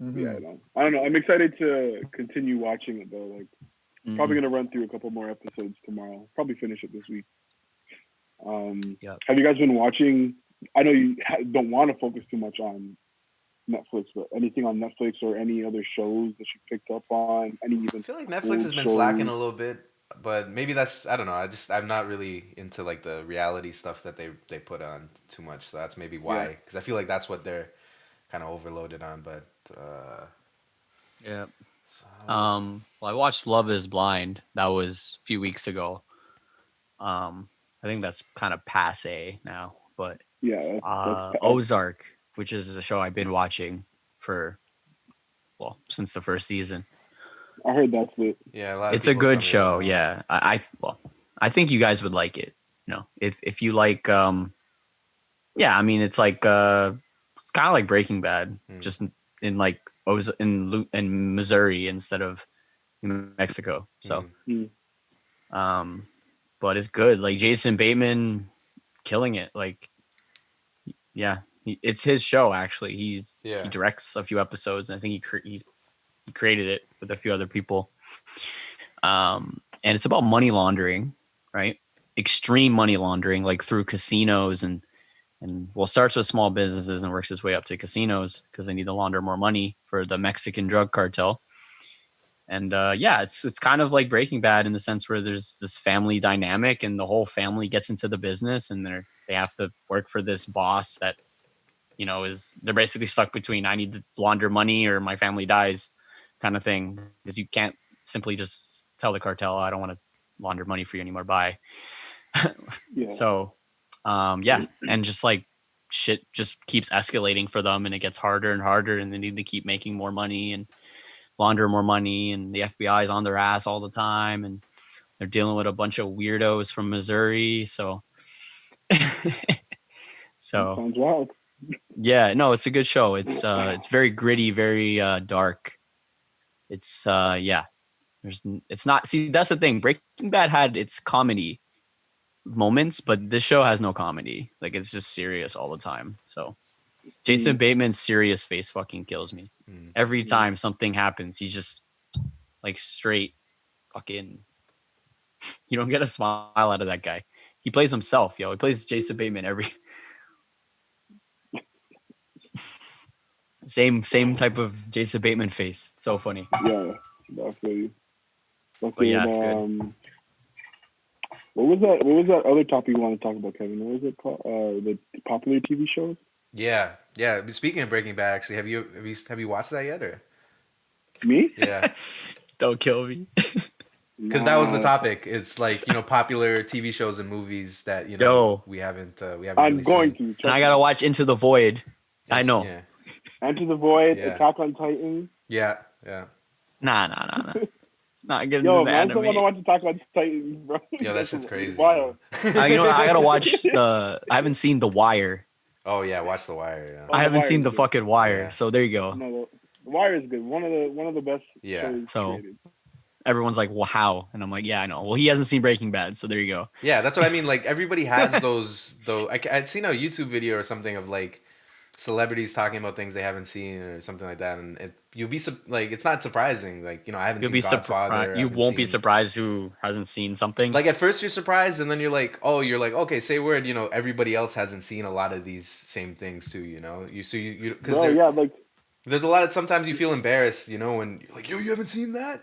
Yeah, I don't know. I'm excited to continue watching it though. Like, probably gonna run through a couple more episodes tomorrow. Probably finish it this week. Have you guys been watching? I know you don't want to focus too much on Netflix, but anything on Netflix or any other shows that you picked up on? I feel like Netflix has been slacking a little bit, but maybe that's, I don't know. I'm not really into like the reality stuff that they put on too much, so that's maybe why. Because I feel like that's what they're kind of overloaded on. But yeah. Well, I watched Love Is Blind. That was a few weeks ago. I think that's kind of passe now, but yeah, Ozark, which is a show I've been watching since the first season. I heard that's it. Yeah, it's a good show. Yeah, I think you guys would like it. You know, if you like, I mean, it's like it's kind of like Breaking Bad, just in like in Missouri instead of New Mexico. So, but it's good. Like Jason Bateman killing it. Like, yeah, it's his show actually. He directs a few episodes, and I think he created it with a few other people. And it's about money laundering, right? Extreme money laundering, like through casinos and starts with small businesses and works its way up to casinos because they need to launder more money for the Mexican drug cartel. And it's kind of like Breaking Bad in the sense where there's this family dynamic and the whole family gets into the business and they have to work for this boss that, you know, they're basically stuck between I need to launder money or my family dies kind of thing, because you can't simply just tell the cartel, I don't want to launder money for you anymore. Bye. So, and just like shit just keeps escalating for them and it gets harder and harder and they need to keep making more money and launder more money, and the FBI is on their ass all the time and they're dealing with a bunch of weirdos from Missouri. So, sounds wild. Yeah, no, it's a good show. It's very gritty, very dark. It's it's not, see, that's the thing. Breaking Bad had its comedy moments, but this show has no comedy. Like, it's just serious all the time. So Jason Bateman's serious face fucking kills me. Every time something happens, he's just like straight fucking, you don't get a smile out of that guy. He plays himself, yo. He plays Jason Bateman every same type of Jason Bateman face. It's so funny. Yeah, definitely. But yeah, it's good. What was that other topic you want to talk about, Kevin? What was it called? The popular TV shows? Yeah. Speaking of Breaking Bad, actually, have you watched that yet, or me? Yeah. Don't kill me. Because that was the topic. It's like, you know, popular TV shows and movies that, you know, we haven't. I'm really going seen. to. And I gotta watch Into the Void. I know. Yeah. Into the Void, Attack on Titan. Yeah. Nah. Not getting Yo, into the man, anime. I want to watch Attack on Titan, bro. Yo, that shit's crazy. Wild. You know what? I gotta watch I haven't seen The Wire. Oh yeah, watch The Wire. Yeah. I haven't seen the good. fucking Wire, Yeah. so there you go. No, The Wire is good. One of the best. Yeah. So created. everyone's like, "Well, how?" And I'm like, "Yeah, I know." Well, he hasn't seen Breaking Bad, so there you go. Yeah, that's what I mean. Like, everybody has those. I'd seen a YouTube video or something of like celebrities talking about things they haven't seen or something like that, and you'll be like, it's not surprising. Like, you know, I haven't seen Godfather. You won't be surprised who hasn't seen something. Like, at first you're surprised, and then you're like, okay, say word. You know, everybody else hasn't seen a lot of these same things too. You know, because there's a lot of, sometimes you feel embarrassed. You know, when you're like, yo, you haven't seen that.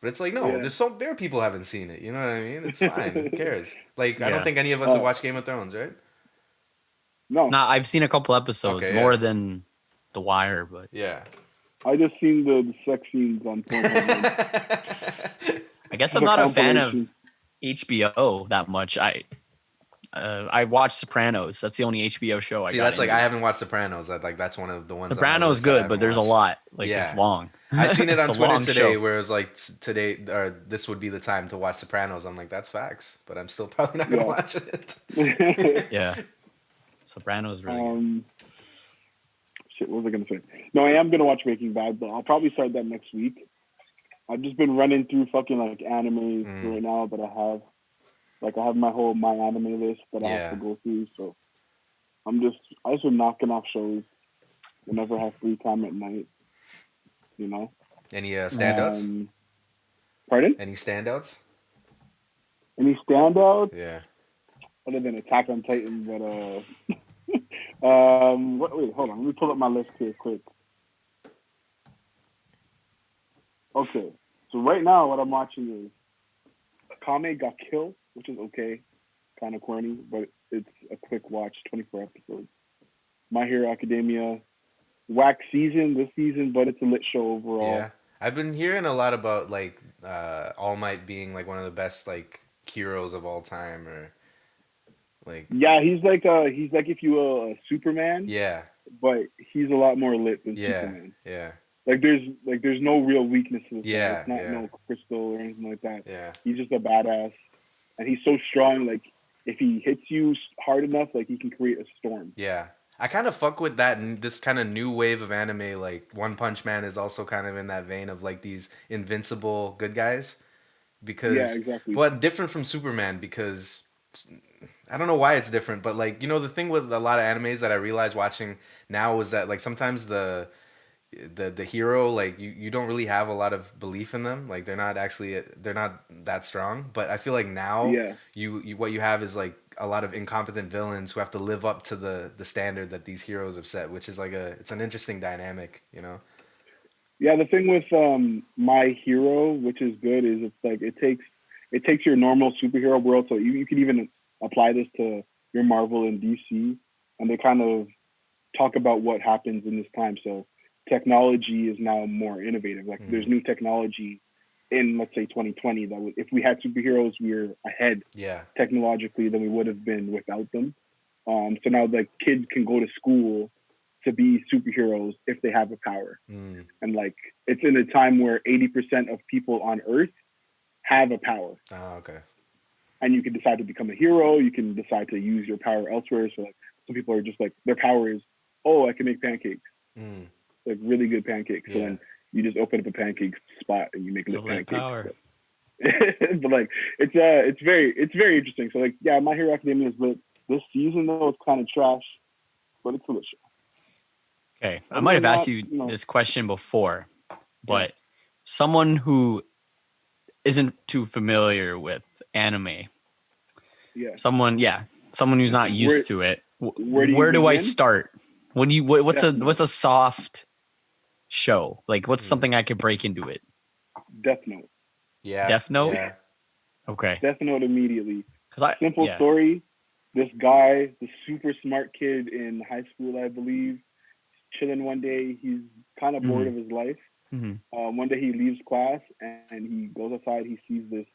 But it's like, no, there are people who haven't seen it. You know what I mean? It's fine. Who cares? Like, I don't think any of us have watched Game of Thrones, right? No. Nah, I've seen a couple episodes, more than The Wire, but yeah. I just seen the sex scenes on Pornhub. I guess I'm not a fan of HBO that much. I watched Sopranos. That's the only HBO show I got. That's like I haven't watched Sopranos. That's one of the ones. Sopranos good, but there's a lot. Like it's long. I seen it on Twitter today show. where it was like today or this would be the time to watch Sopranos. I'm like, that's facts, but I'm still probably not gonna watch it. Yeah, Sopranos is really good. Shit, what was I gonna say? No, I am gonna watch Breaking Bad, but I'll probably start that next week. I've just been running through fucking like anime right now that I have. Like I have my anime list that I have to go through. So I just been knocking off shows whenever I have free time at night. You know. Any standouts? Pardon? Any standouts? Any standouts? Yeah. Other than Attack on Titan, but wait, hold on. Let me pull up my list here quick. Okay, so right now what I'm watching is Kame ga Kill, which is okay, kind of corny, but it's a quick watch, 24 episodes. My Hero Academia, whack season this season, but it's a lit show overall. Yeah, I've been hearing a lot about like All Might being like one of the best like heroes of all time, or like he's like if you will a Superman. Yeah, but he's a lot more lit than Superman. Yeah. Like there's no real weakness to this guy. It's not no crystal or anything like that. Yeah. He's just a badass. And he's so strong, like if he hits you hard enough, like he can create a storm. Yeah. I kind of fuck with that, this kind of new wave of anime. Like One Punch Man is also kind of in that vein of like these invincible good guys. Because exactly. But different from Superman, because I don't know why it's different, but like, you know, the thing with a lot of animes that I realized watching now is that like sometimes the hero, like you don't really have a lot of belief in them. Like they're not that strong. But I feel like now you what you have is like a lot of incompetent villains who have to live up to the standard that these heroes have set, which is like it's an interesting dynamic, you know? Yeah, the thing with My Hero, which is good, is it's like it takes your normal superhero world, so you can even apply this to your Marvel and DC, and they kind of talk about what happens in this time. So technology is now more innovative. Like there's new technology in, let's say, 2020 that if we had superheroes, we're ahead technologically than we would have been without them. So now like kids can go to school to be superheroes if they have a power. And like it's in a time where 80% of people on Earth have a power. Oh, okay. And you can decide to become a hero. You can decide to use your power elsewhere. So like some people are just like, their power is, I can make pancakes. Like really good pancakes. So then you just open up a pancake spot and you make lit pancakes. Power. But like it's very interesting. So like My Hero Academia is lit. This season though it's kind of trash, but it's delicious. Okay, I might have asked you this question before, but someone who isn't too familiar with anime, someone who's not used to it, where do I start? What's a soft show? Like what's something I could break into it? Death Note. Yeah. Death Note? Yeah. Okay. Death Note immediately. Simple story. This guy, the super smart kid in high school, I believe, chilling one day. He's kind of bored of his life. One day he leaves class and he goes outside. He sees this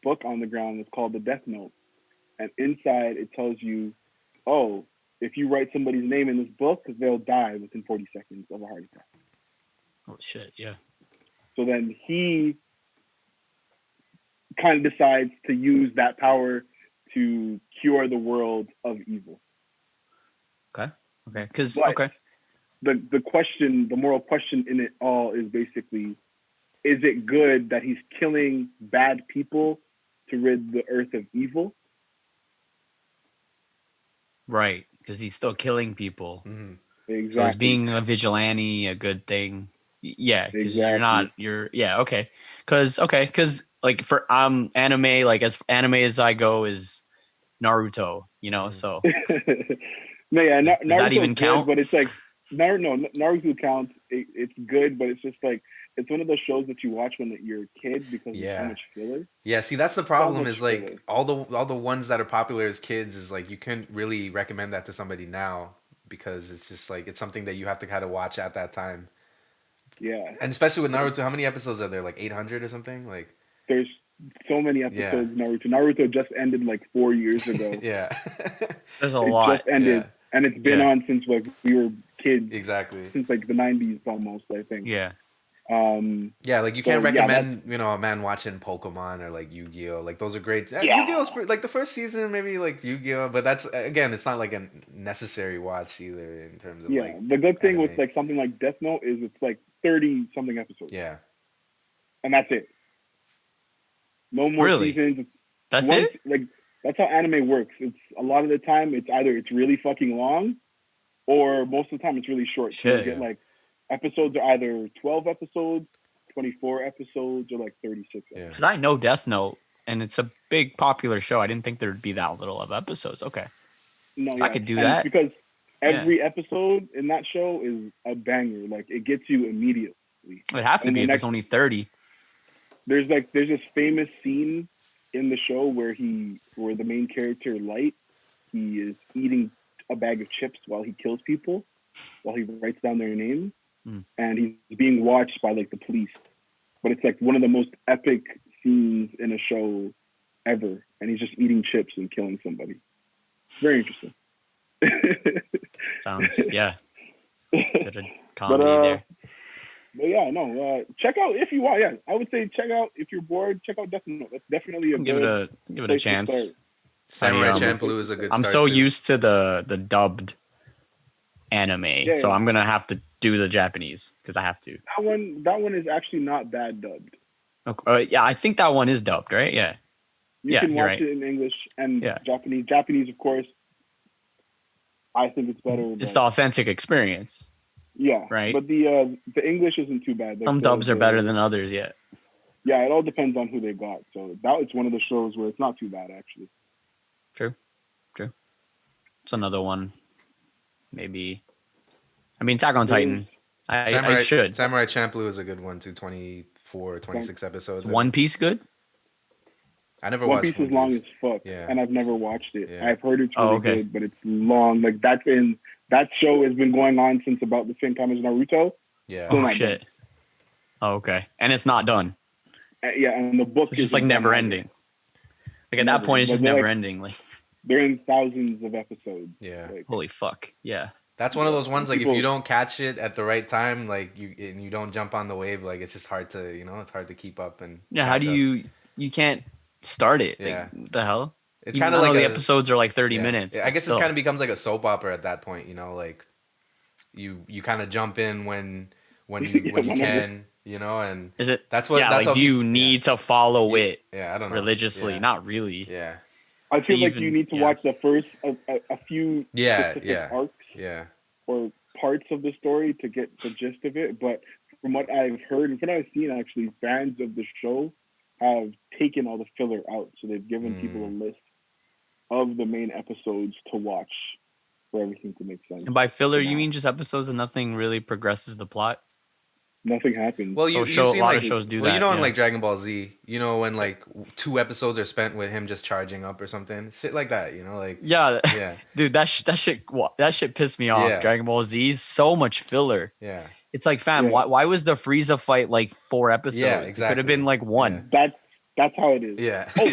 book on the ground. It's called the Death Note. And inside it tells you, if you write somebody's name in this book, they'll die within 40 seconds of a heart attack. Oh, shit, yeah. So then he kind of decides to use that power to cure the world of evil. Okay. The question, the moral question in it all is basically, is it good that he's killing bad people to rid the earth of evil? Right, because he's still killing people. Exactly. So is being a vigilante a good thing? Yeah, because okay. Because like for anime, like as anime as I go is Naruto, so. Naruto does that even count? But it's like Naruto counts. It's good, but it's just like it's one of those shows that you watch when you're a kid because there's so much filler. Yeah, see, that's the problem. Is like all the ones that are popular as kids is like you couldn't really recommend that to somebody now because it's just like it's something that you have to kind of watch at that time. Yeah, and especially with Naruto, how many episodes are there? Like 800 or something? Like there's so many episodes of Naruto. Naruto just ended like 4 years ago. Yeah. There's a lot. It just ended, and it's been on since like we were kids. Exactly. Since like the 90s almost, I think. Yeah. Like you can't recommend a man watching Pokemon or like Yu-Gi-Oh. Like those are great. Yu-Gi-Oh's like the first season maybe like Yu-Gi-Oh, but that's again it's not like a necessary watch either in terms of like the good thing with like something like Death Note is it's like 30 something episodes. Yeah. And that's it. No more seasons. That's it? Like that's how anime works. It's a lot of the time it's either it's really fucking long or most of the time it's really short. So you get like episodes are either 12 episodes, 24 episodes, or like 36 episodes. Because I know Death Note, and it's a big popular show. I didn't think there'd be that little of episodes. Okay. No, I could do that. Because every episode in that show is a banger. Like, it gets you immediately. It'd have to be if it's only 30. There's this famous scene in the show where the main character, Light, he is eating a bag of chips while he kills people, while he writes down their names. And he's being watched by like the police, but it's like one of the most epic scenes in a show ever, and he's just eating chips and killing somebody. Very interesting. Sounds bit of comedy there. But check out if you want. Yeah, I would say check out if you're bored. Check out Death Note. That's definitely give it a chance. Samurai Champloo is a good. I'm so used to the dubbed anime, so I'm gonna have to do the Japanese because I have to. That one is actually not bad dubbed. Okay. I think that one is dubbed, right? Yeah. You can watch it in English and Japanese. Japanese, of course. I think it's better. It's the authentic experience. Yeah. Right. But the English isn't too bad. Some dubs are better than others. Yeah. Yeah, it all depends on who they got. So it's one of the shows where it's not too bad actually. True. It's another one. Maybe. I mean, Attack on Titan. I should. Samurai Champloo is a good one too. 24, 26 episodes. Is One Piece good? I never watched One Piece. Is long as fuck, and I've never watched it. Yeah. I've heard it's really good, but it's long. Like that show has been going on since about the same time as Naruto. Yeah. Oh shit. Done. Oh, okay, and it's not done. And the book is just like never ending. Like at that point, it's just never ending. Like they're in thousands of episodes. Yeah. Like, holy fuck. Yeah. That's one of those ones, like, if you don't catch it at the right time, like, you don't jump on the wave, like, it's just hard to, it's hard to keep up. And how do you can't start it? Yeah. Like, what the hell? It's kind of like the episodes are like 30 minutes. Yeah, I guess it kind of becomes like a soap opera at that point, like, you kind of jump in when you can, and is it, that's what, that's do you need to follow it I don't know. religiously? Yeah. Not really. Yeah. I feel like you need to watch the first a few arcs or parts of the story to get the gist of it. But from what I've heard and from what I've seen, actually, fans of the show have taken all the filler out. So they've given people a list of the main episodes to watch for everything to make sense. And by filler, you mean just episodes and nothing really progresses the plot? Nothing happens. Well, you've seen, a lot of shows do that. In like Dragon Ball Z, when like 2 episodes are spent with him just charging up or something, shit like that. Like dude, that shit pissed me off. Yeah. Dragon Ball Z, so much filler. Yeah, it's like, fam, why was the Frieza fight like 4 episodes? Yeah, exactly. It could have been like 1. Yeah. That's how it is. Yeah. Oh,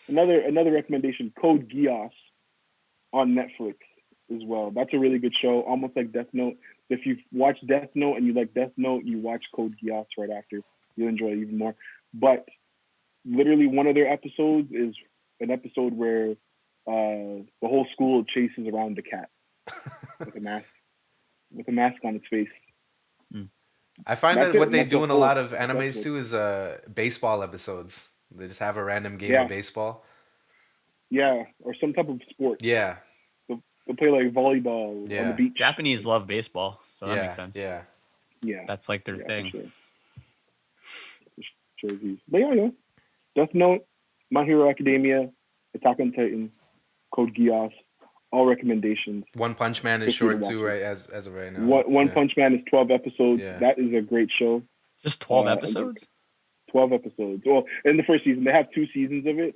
another recommendation: Code Geass on Netflix as well. That's a really good show, almost like Death Note. If you watch Death Note and you like Death Note, you watch Code Geass right after. You'll enjoy it even more. But literally one of their episodes is an episode where the whole school chases around the cat with a mask on its face. I find that what they do in a lot of animes too is baseball episodes. They just have a random game of baseball. Yeah, or some type of sport. Yeah. They play like volleyball on the beach. Japanese love baseball, so that makes sense. Yeah. That's like their thing. Sure. But yeah. Death Note, My Hero Academia, Attack on Titan, Code Geass, all recommendations. One Punch Man is short too, right? As of right now. One Punch Man is 12 episodes. Yeah. That is a great show. Just 12 episodes? 12 episodes. Well, in the first season, they have 2 seasons of it.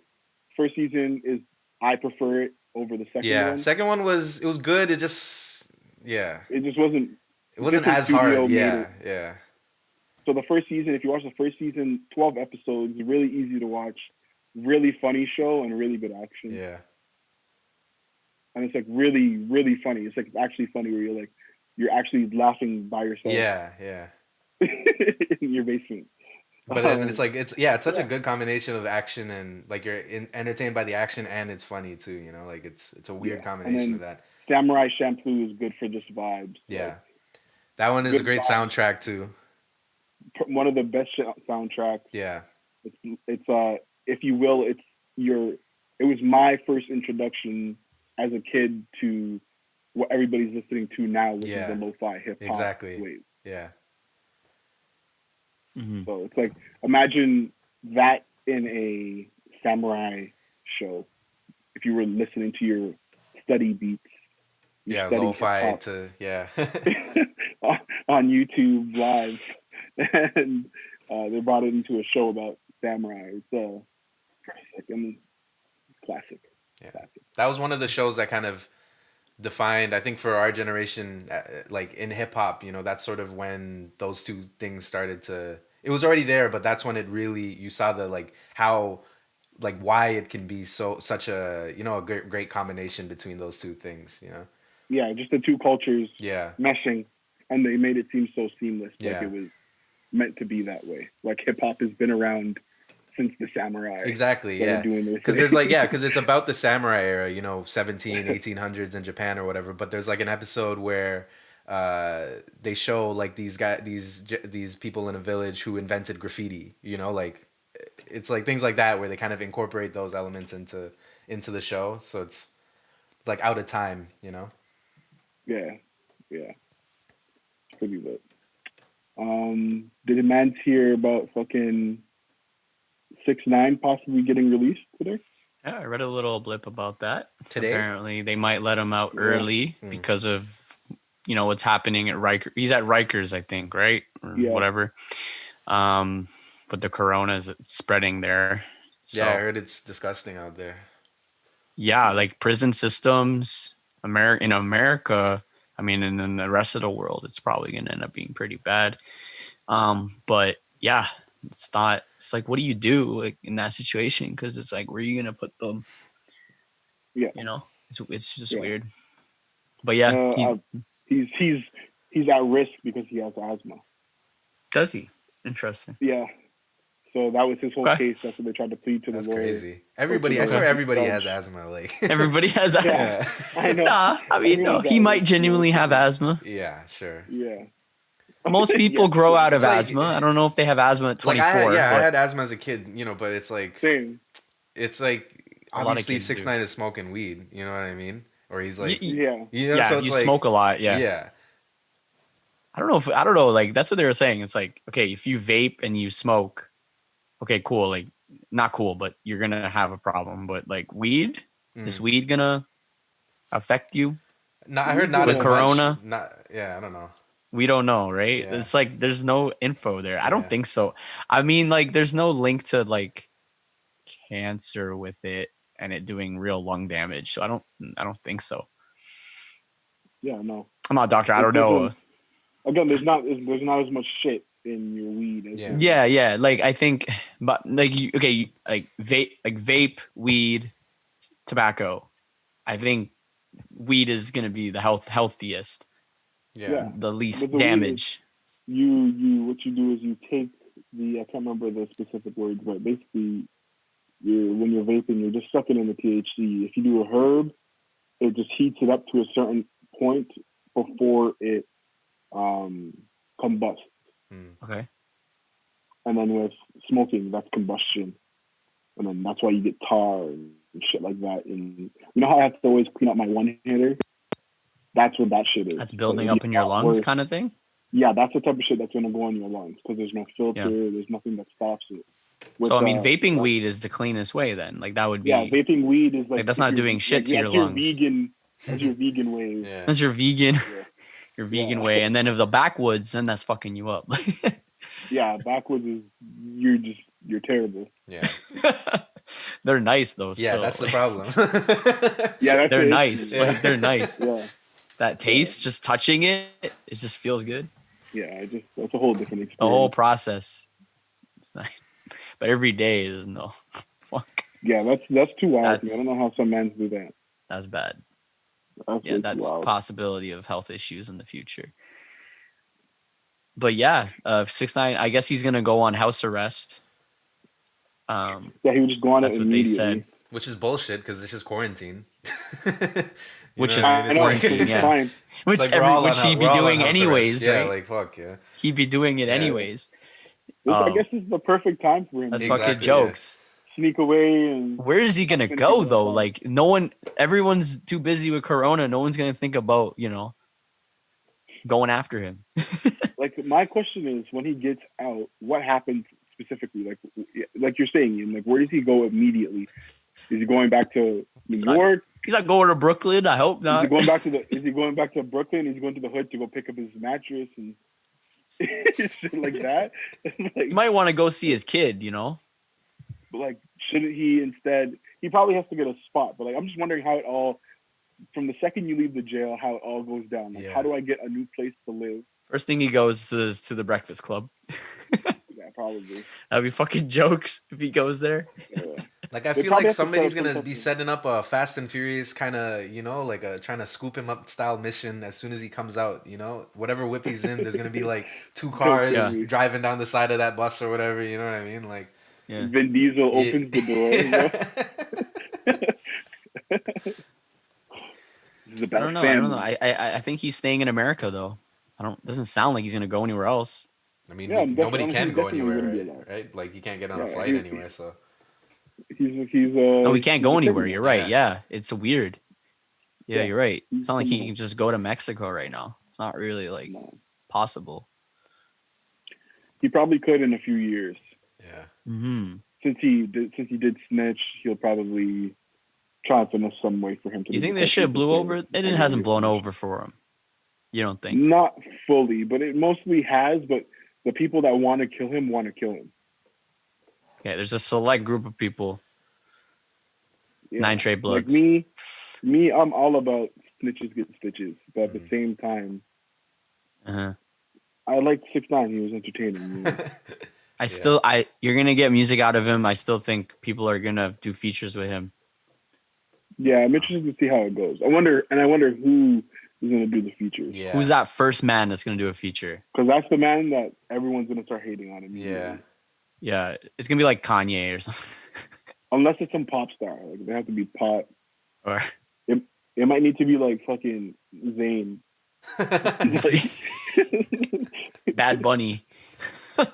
First season is, I prefer it over the second one. Yeah, second one was good. It just wasn't. It wasn't as hard. Yeah. So So the first season, if you watch the first season, 12 episodes, really easy to watch, really funny show, and really good action. Yeah. And it's like really, really funny. It's like actually funny where you're actually laughing by yourself. Yeah. In your basement. But then it's such a good combination of action and like you're entertained by the action and it's funny too. You know, like it's a weird combination of that. Samurai Champloo is good for just vibes. Yeah, like, that one is a great soundtrack too. One of the best soundtracks. Yeah, it's if you will, it was my first introduction as a kid to what everybody's listening to now, which is the lo-fi hip hop wave. Yeah. Mm-hmm. So it's like, imagine that in a samurai show. If you were listening to your study beats. Lo-fi to, on YouTube Live. And they brought it into a show about samurai. It's classic. Yeah. Classic. That was one of the shows that kind of defined, I think, for our generation, like in hip hop, you know, that's sort of when those two things started to, it was already there, but that's when it really, you saw the, like, how, like, why it can be such a, you know, a great combination between those two things, you know? Yeah, just the two cultures meshing, and they made it seem so seamless, like it was meant to be that way. Like hip hop has been around since the samurai. Exactly, yeah. Because there's like, because it's about the samurai era, you know, 1800s in Japan or whatever, but there's like an episode where they show like these people in a village who invented graffiti, you know, like it's like things like that where they kind of incorporate those elements into the show, so it's like out of time, you know. Yeah, it's pretty lit. Did a man hear about fucking 6ix9ine possibly getting released today? Yeah, I read a little blip about that. Today? Apparently, they might let him out early because of, you know, what's happening at Rikers. He's at Rikers, I think, right? Or whatever. But the corona is spreading there. So, I heard it's disgusting out there. Yeah, like prison systems, in America, I mean, and in the rest of the world, it's probably going to end up being pretty bad. But yeah, it's like, what do you do like in that situation? Because it's like, where are you going to put them? Yeah. You know, it's just weird. But yeah, he's at risk because he has asthma. Does he? Interesting. Yeah. So that was his whole case. That's what they tried to plead to the lawyer. That's crazy. I swear everybody has asthma. Like everybody has asthma. Yeah, I know. Nah, I mean, no, he might genuinely have asthma. Yeah, sure. Yeah. Most people grow out of asthma. I don't know if they have asthma at 24. I had asthma as a kid, you know, but it's like, it's like, obviously 6ix9ine is smoking weed, you know what I mean? Or he's like, you know, so it's you like, smoke a lot, yeah. I don't know, like, that's what they were saying. It's like, okay, if you vape and you smoke, okay, cool, like, not cool, but you're gonna have a problem. But like weed, is weed gonna affect you? No, I heard not with as corona. Much. I don't know. We don't know, right? Yeah. It's like there's no info there. I don't think so. I mean, like, there's no link to like cancer with it and it doing real lung damage. So I don't think so. Yeah, no. I'm not a doctor. I don't know. Again, there's not as much shit in your weed. Yeah. Like I think, but like like vape, weed, tobacco. I think weed is gonna be the healthiest. Yeah. The least damage. You what you do is you take I can't remember the specific words, but basically when you're vaping, you're just sucking in the THC. If you do a herb, it just heats it up to a certain point before it combusts. Okay. And then with smoking, that's combustion. And then that's why you get tar and shit like that. And you know how I have to always clean up my one hitter? That's what that shit is. That's building up in your lungs kind of thing? Yeah, that's the type of shit that's going to go in your lungs because there's no filter. There's nothing that stops it. So, I mean, vaping weed is the cleanest way then. Like, that would be... Yeah, vaping weed is like... that's not doing shit to your lungs. That's your vegan way. Yeah. That's your vegan... Your vegan way, and then if the backwoods, then that's fucking you up. Yeah, backwoods is you're terrible. Yeah, they're nice though. Still. Yeah, that's the problem. They're nice. Yeah. Like they're nice. Yeah, that taste, just touching it just feels good. Yeah, that's a whole different experience. The whole process. It's not, but every day is no. Fuck. Yeah, that's too wild. I don't know how some men do that. That's bad. That's that's wild. Possibility of health issues in the future. But yeah, 6ix9ine, I guess he's gonna go on house arrest. Yeah, he would just go on it immediately. They said. Which is bullshit because it's just quarantine. Which is quarantine, yeah. Fine. Which he'd be doing anyways, right? Yeah, like fuck, yeah. He'd be doing it anyways. I guess this is the perfect time for him. That's fucking jokes. Yeah. Sneak away and. Where is he gonna go though? Like everyone's too busy with Corona. No one's gonna think about going after him. Like my question is, when he gets out, what happens specifically? Like you're saying, like where does he go immediately? Is he going back to New York? He's not going to Brooklyn. I hope not. Is he going back to Brooklyn? Is he going to the hood to go pick up his mattress and shit like that? Like, you might want to go see his kid, But like, shouldn't he instead? He probably has to get a spot. But like, I'm just wondering how it all, from the second you leave the jail, how it all goes down. Like, how do I get a new place to live? First thing he goes is to the Breakfast Club. Yeah, probably. That'd be fucking jokes if he goes there. Yeah. Like I feel like somebody's gonna be setting up a Fast and Furious kind of, like trying to scoop him up style mission as soon as he comes out. Whatever whip he's in, there's gonna be like 2 cars driving down the side of that bus or whatever. You know what I mean? Like Vin Diesel opens the door. I don't know. I think he's staying in America though. Doesn't sound like he's gonna go anywhere else. I mean, nobody can go anywhere, right? Like you can't get on a flight anywhere, so. No, he can't go anywhere. You're right. Yeah, it's weird. Yeah, you're right. It's not like he can just go to Mexico right now. It's not really possible. He probably could in a few years. Yeah. Mm-hmm. Since he did snitch, he'll probably try to find some way for him to. You think this shit blew over? It hasn't blown over for him. You don't think? Not fully, but it mostly has. But the people that want to kill him want to kill him. Yeah, there's a select group of people. Yeah. 9 Trey Bloods. Like me, I'm all about snitches get stitches, but at the same time, I like 6ix9ine. He was entertaining. You're gonna get music out of him. I still think people are gonna do features with him. Yeah, I'm interested to see how it goes. I wonder who is gonna do the features. Yeah. Who's that first man that's gonna do a feature? Because that's the man that everyone's gonna start hating on him. Yeah. Yeah, it's gonna be like Kanye or something. Unless it's some pop star, like they have to be pop. Or it might need to be like fucking Zayn. Bad Bunny. I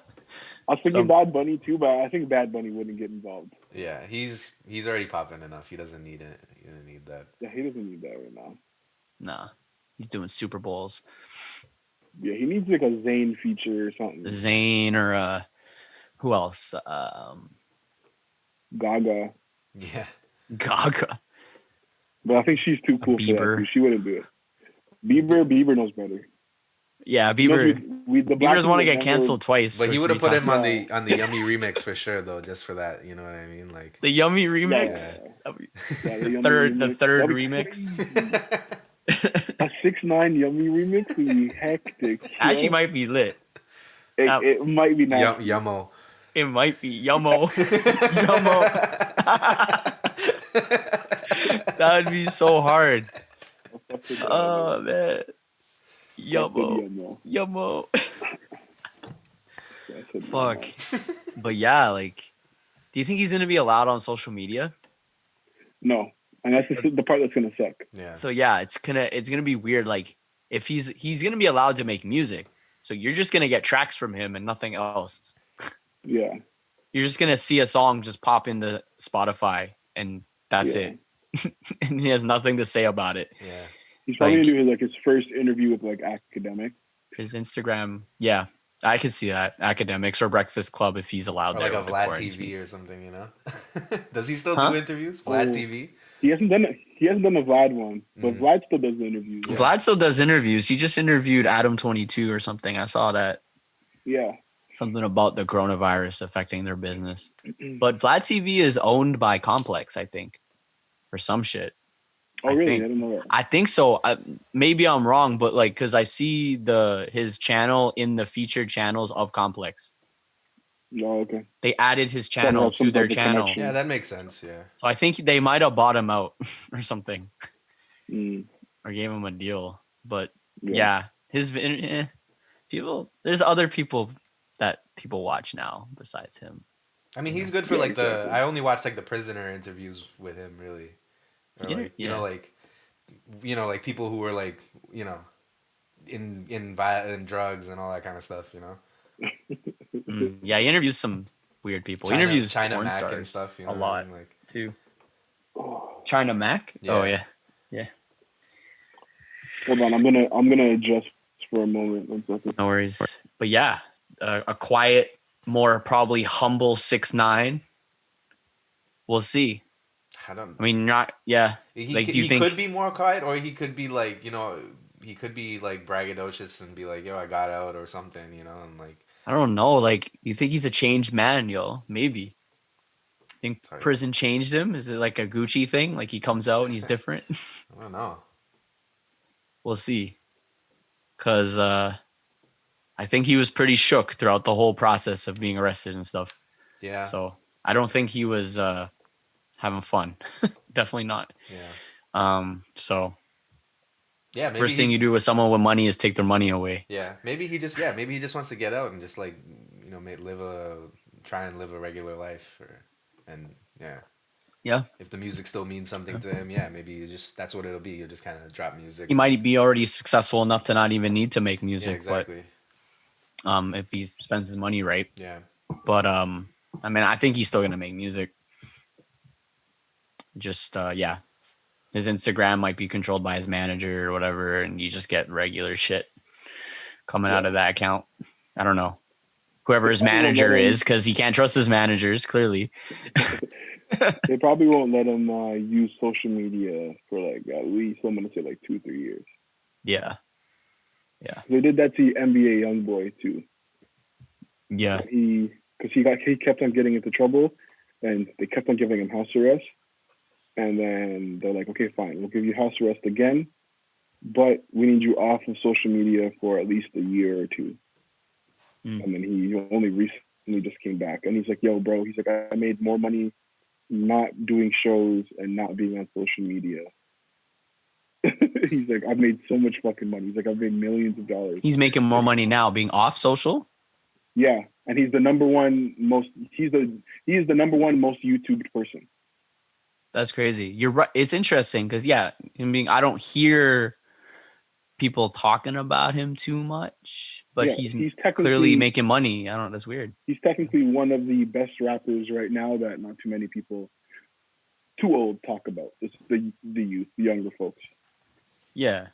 was thinking Bad Bunny too, but I think Bad Bunny wouldn't get involved. Yeah, he's already popping enough. He doesn't need it. He doesn't need that. Yeah, he doesn't need that right now. Nah, he's doing Super Bowls. Yeah, he needs like a Zayn feature or something. Zayn or who else? Gaga. Yeah. Gaga. But I think she's too cool for that. She wouldn't do it. Bieber knows better. Yeah, Bieber. Bieber doesn't want to get canceled twice. But he would have put him on the Yummy remix for sure, though, just for that. You know what I mean? Like the Yummy remix. Yeah, the third remix. A 6ix9ine Yummy remix would be hectic. Actually, might be lit. It might be nice. Yummo. It might be Yummo. Yummo. That would be so hard. Oh man. Yummo. Fuck. But yeah, like, do you think he's gonna be allowed on social media? No. And that's the part that's gonna suck. Yeah. So yeah, it's gonna be weird. Like if he's gonna be allowed to make music, so you're just gonna get tracks from him and nothing else. Yeah. You're just gonna see a song just pop into Spotify and that's it. And he has nothing to say about it. Yeah. He's probably gonna do his first interview with like Academic. His Instagram, yeah. I could see that. Academics or Breakfast Club if he's allowed or there. Like a Vlad TV or something, Does he still do interviews? Vlad TV? He hasn't done a Vlad one, but Vlad still does the interviews. Yeah. Vlad still does interviews. He just interviewed Adam 22 or something. I saw that. Yeah. Something about the coronavirus affecting their business. But Vlad TV is owned by Complex, I think, or some shit. Oh, really? I didn't know that. I think so. Maybe I'm wrong, but like, cause I see his channel in the featured channels of Complex. Oh, okay. They added his channel to their channel. Yeah, that makes sense. Yeah. So I think they might have bought him out or something, Mm. or gave him a deal. But yeah, people. There's other people that people watch now besides him. I mean, he's good for like exactly. I only watched like the Prisoner interviews with him, really, or like you know, like people who were like in drugs and all that kind of stuff, you know. Yeah, he interviews some weird people. He interviews porn Mac stars and stuff, a lot, I mean? Like too. China Mac. Yeah. Oh yeah. Hold on, I'm gonna adjust for a moment. 1 second. No worries. But yeah, a quiet, more probably humble 6ix9ine. We'll see. I mean, not. Yeah. He could be more quiet, or he could be like, he could be like braggadocious and be like, "Yo, I got out" or something, and like. I don't know. Like, you think he's a changed man, yo? Maybe. Think prison changed him? Is it like a Gucci thing? Like he comes out and he's different? I don't know. We'll see. Cause I think he was pretty shook throughout the whole process of being arrested and stuff. Yeah. So I don't think he was having fun. Definitely not. Yeah. So yeah, maybe first thing you do with someone with money is take their money away. Yeah. Maybe he just wants to get out and just like, try and live a regular life Yeah. If the music still means something to him, maybe that's what it'll be. You'll just kind of drop music. He might be already successful enough to not even need to make music. Yeah, exactly. But if he spends his money right. Yeah. But I mean, I think he's still gonna make music. Just his Instagram might be controlled by his manager or whatever, and you just get regular shit coming out of that account. I don't know. Whoever his manager is, because he can't trust his managers, clearly. They probably won't let him use social media for like at least, I'm gonna say like 2-3 years. Yeah. They did that to NBA YoungBoy too. Yeah. Because he kept on getting into trouble, and they kept on giving him house arrest. And then they're like, okay, fine, we'll give you house arrest again, but we need you off of social media for at least a year or 2. And then he only recently just came back, and he's like, yo, bro, he's like, I made more money not doing shows and not being on social media. He's like, I've made so much fucking money. He's like, I've made millions of dollars. He's making more money now being off social? Yeah. And he's the number one most YouTubed person. That's crazy. You're right. It's interesting because I don't hear people talking about him too much, but he's clearly making money. I don't know. That's weird. He's technically one of the best rappers right now that not too many people too old talk about. It's the youth, the younger folks. Yeah.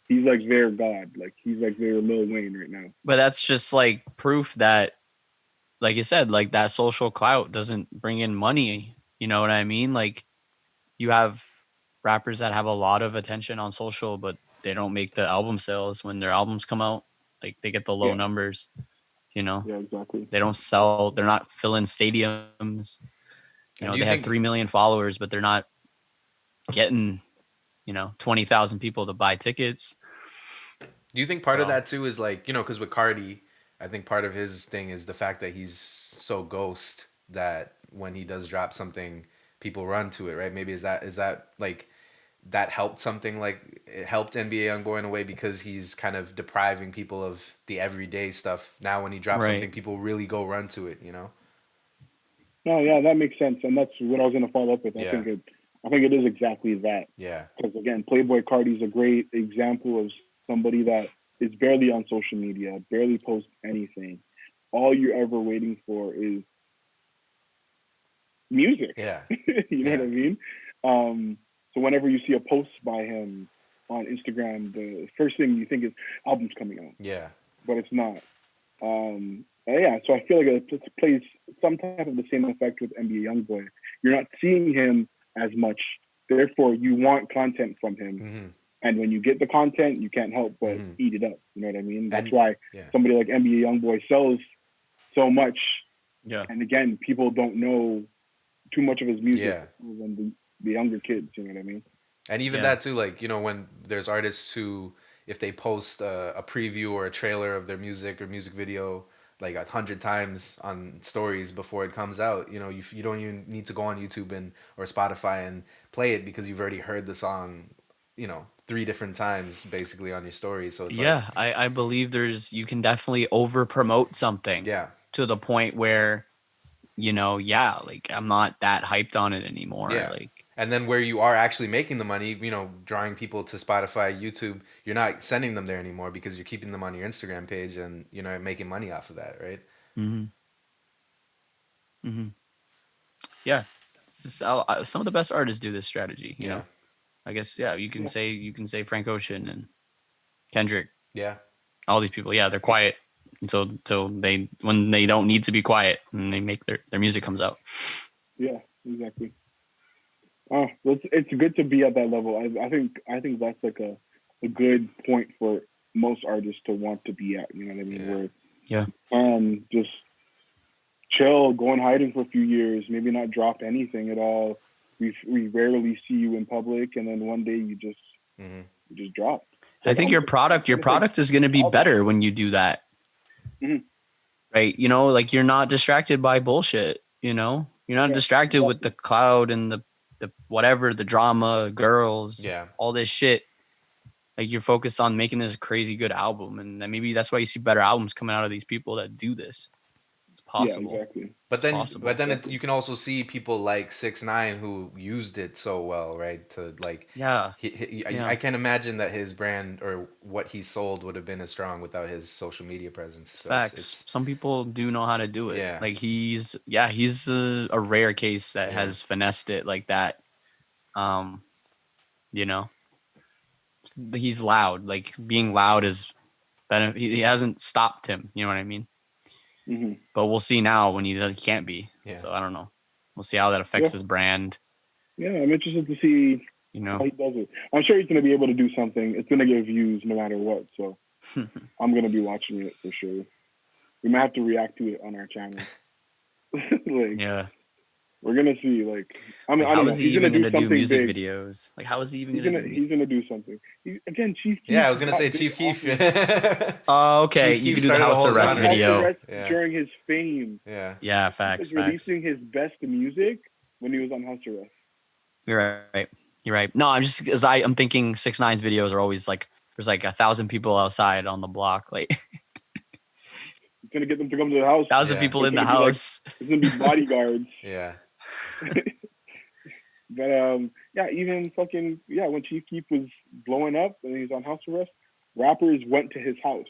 He's like their god. Like he's like their Lil Wayne right now. But that's just like proof that, like you said, like that social clout doesn't bring in money. You know what I mean? Like you have rappers that have a lot of attention on social, but they don't make the album sales when their albums come out. Like they get the low numbers, Yeah, exactly. They don't sell. They're not filling stadiums. They have 3 million followers, but they're not getting, 20,000 people to buy tickets. Do you think part of that too is like, because with Cardi, I think part of his thing is the fact that he's so ghost that when he does drop something, people run to it, right? Maybe is that like that helped something, like it helped NBA YoungBoy in a way because he's kind of depriving people of the everyday stuff. Now when he drops something, people really go run to it, No, yeah, that makes sense, and that's what I was gonna follow up with. I think it is exactly that. Yeah. Because again, Playboy Cardi's a great example of somebody that is barely on social media, barely posts anything. All you're ever waiting for is music. Yeah. You know what I mean? So whenever you see a post by him on Instagram, the first thing you think is album's coming out. Yeah. But it's not. So I feel like it plays some type of the same effect with NBA YoungBoy. You're not seeing him as much, therefore you want content from him. Mm-hmm. And when you get the content, you can't help but eat it up. You know what I mean? That's why somebody like NBA YoungBoy sells so much. Yeah. And again, people don't know too much of his music than the younger kids. You know what I mean? And even that too, like, you know, when there's artists who, if they post a preview or a trailer of their music or music video like 100 times on stories before it comes out, you know, you don't even need to go on YouTube and or Spotify and play it because you've already heard the song, you know, 3 different times basically on your story. So it's like, I believe you can definitely over promote something to the point where, you know, like I'm not that hyped on it anymore. Like, and then where you are actually making the money, you know, drawing people to Spotify, YouTube, you're not sending them there anymore because you're keeping them on your Instagram page and, you know, making money off of that, right? Yeah. Some of the best artists do this strategy, you know. I guess you can say Frank Ocean and Kendrick. Yeah. All these people, they're quiet until when they don't need to be quiet and they make their music comes out. Yeah, exactly. Oh, it's good to be at that level. I think that's like a good point for most artists to want to be at. You know what I mean? Where just chill, go in hiding for a few years, maybe not drop anything at all. We rarely see you in public, and then one day you just drop. I think your product is going to be better when you do that. Right? You know, like you're not distracted by bullshit, you know? You're not distracted with the cloud and the whatever, the drama, girls, all this shit. Like you're focused on making this crazy good album, and then maybe that's why you see better albums coming out of these people that do this. It's possible. Yeah, exactly. But then you can also see people like 6ix9ine who used it so well, right? To like, I can't imagine that his brand or what he sold would have been as strong without his social media presence. So Facts. Some people do know how to do it. Yeah. Like he's a rare case that has finessed it like that. You know, he's loud. Like being loud he hasn't stopped him. You know what I mean? But we'll see now when he can't be. So I don't know. We'll see how that affects his brand. Yeah, I'm interested to see how he does it. I'm sure he's going to be able to do something. It's going to get views no matter what. So I'm going to be watching it for sure. We might have to react to it on our channel. We're going to see. Like, I mean, how is he even going to do music videos? Like, how is he even going to do? He's going to do something. Again, Chief Keef. Yeah, I was going to say Chief Keef. Oh, okay. You can do the house arrest video. During his fame. Yeah, facts. He was releasing his best music when he was on house arrest. You're right. No, I'm just because I'm thinking 6ix9ine's videos are always like there's like 1,000 people outside on the block. Like he's gonna get them to come to the house. 1,000 people in the house. There's gonna be bodyguards. But even when Chief Keef was blowing up and he was on house arrest, rappers went to his house,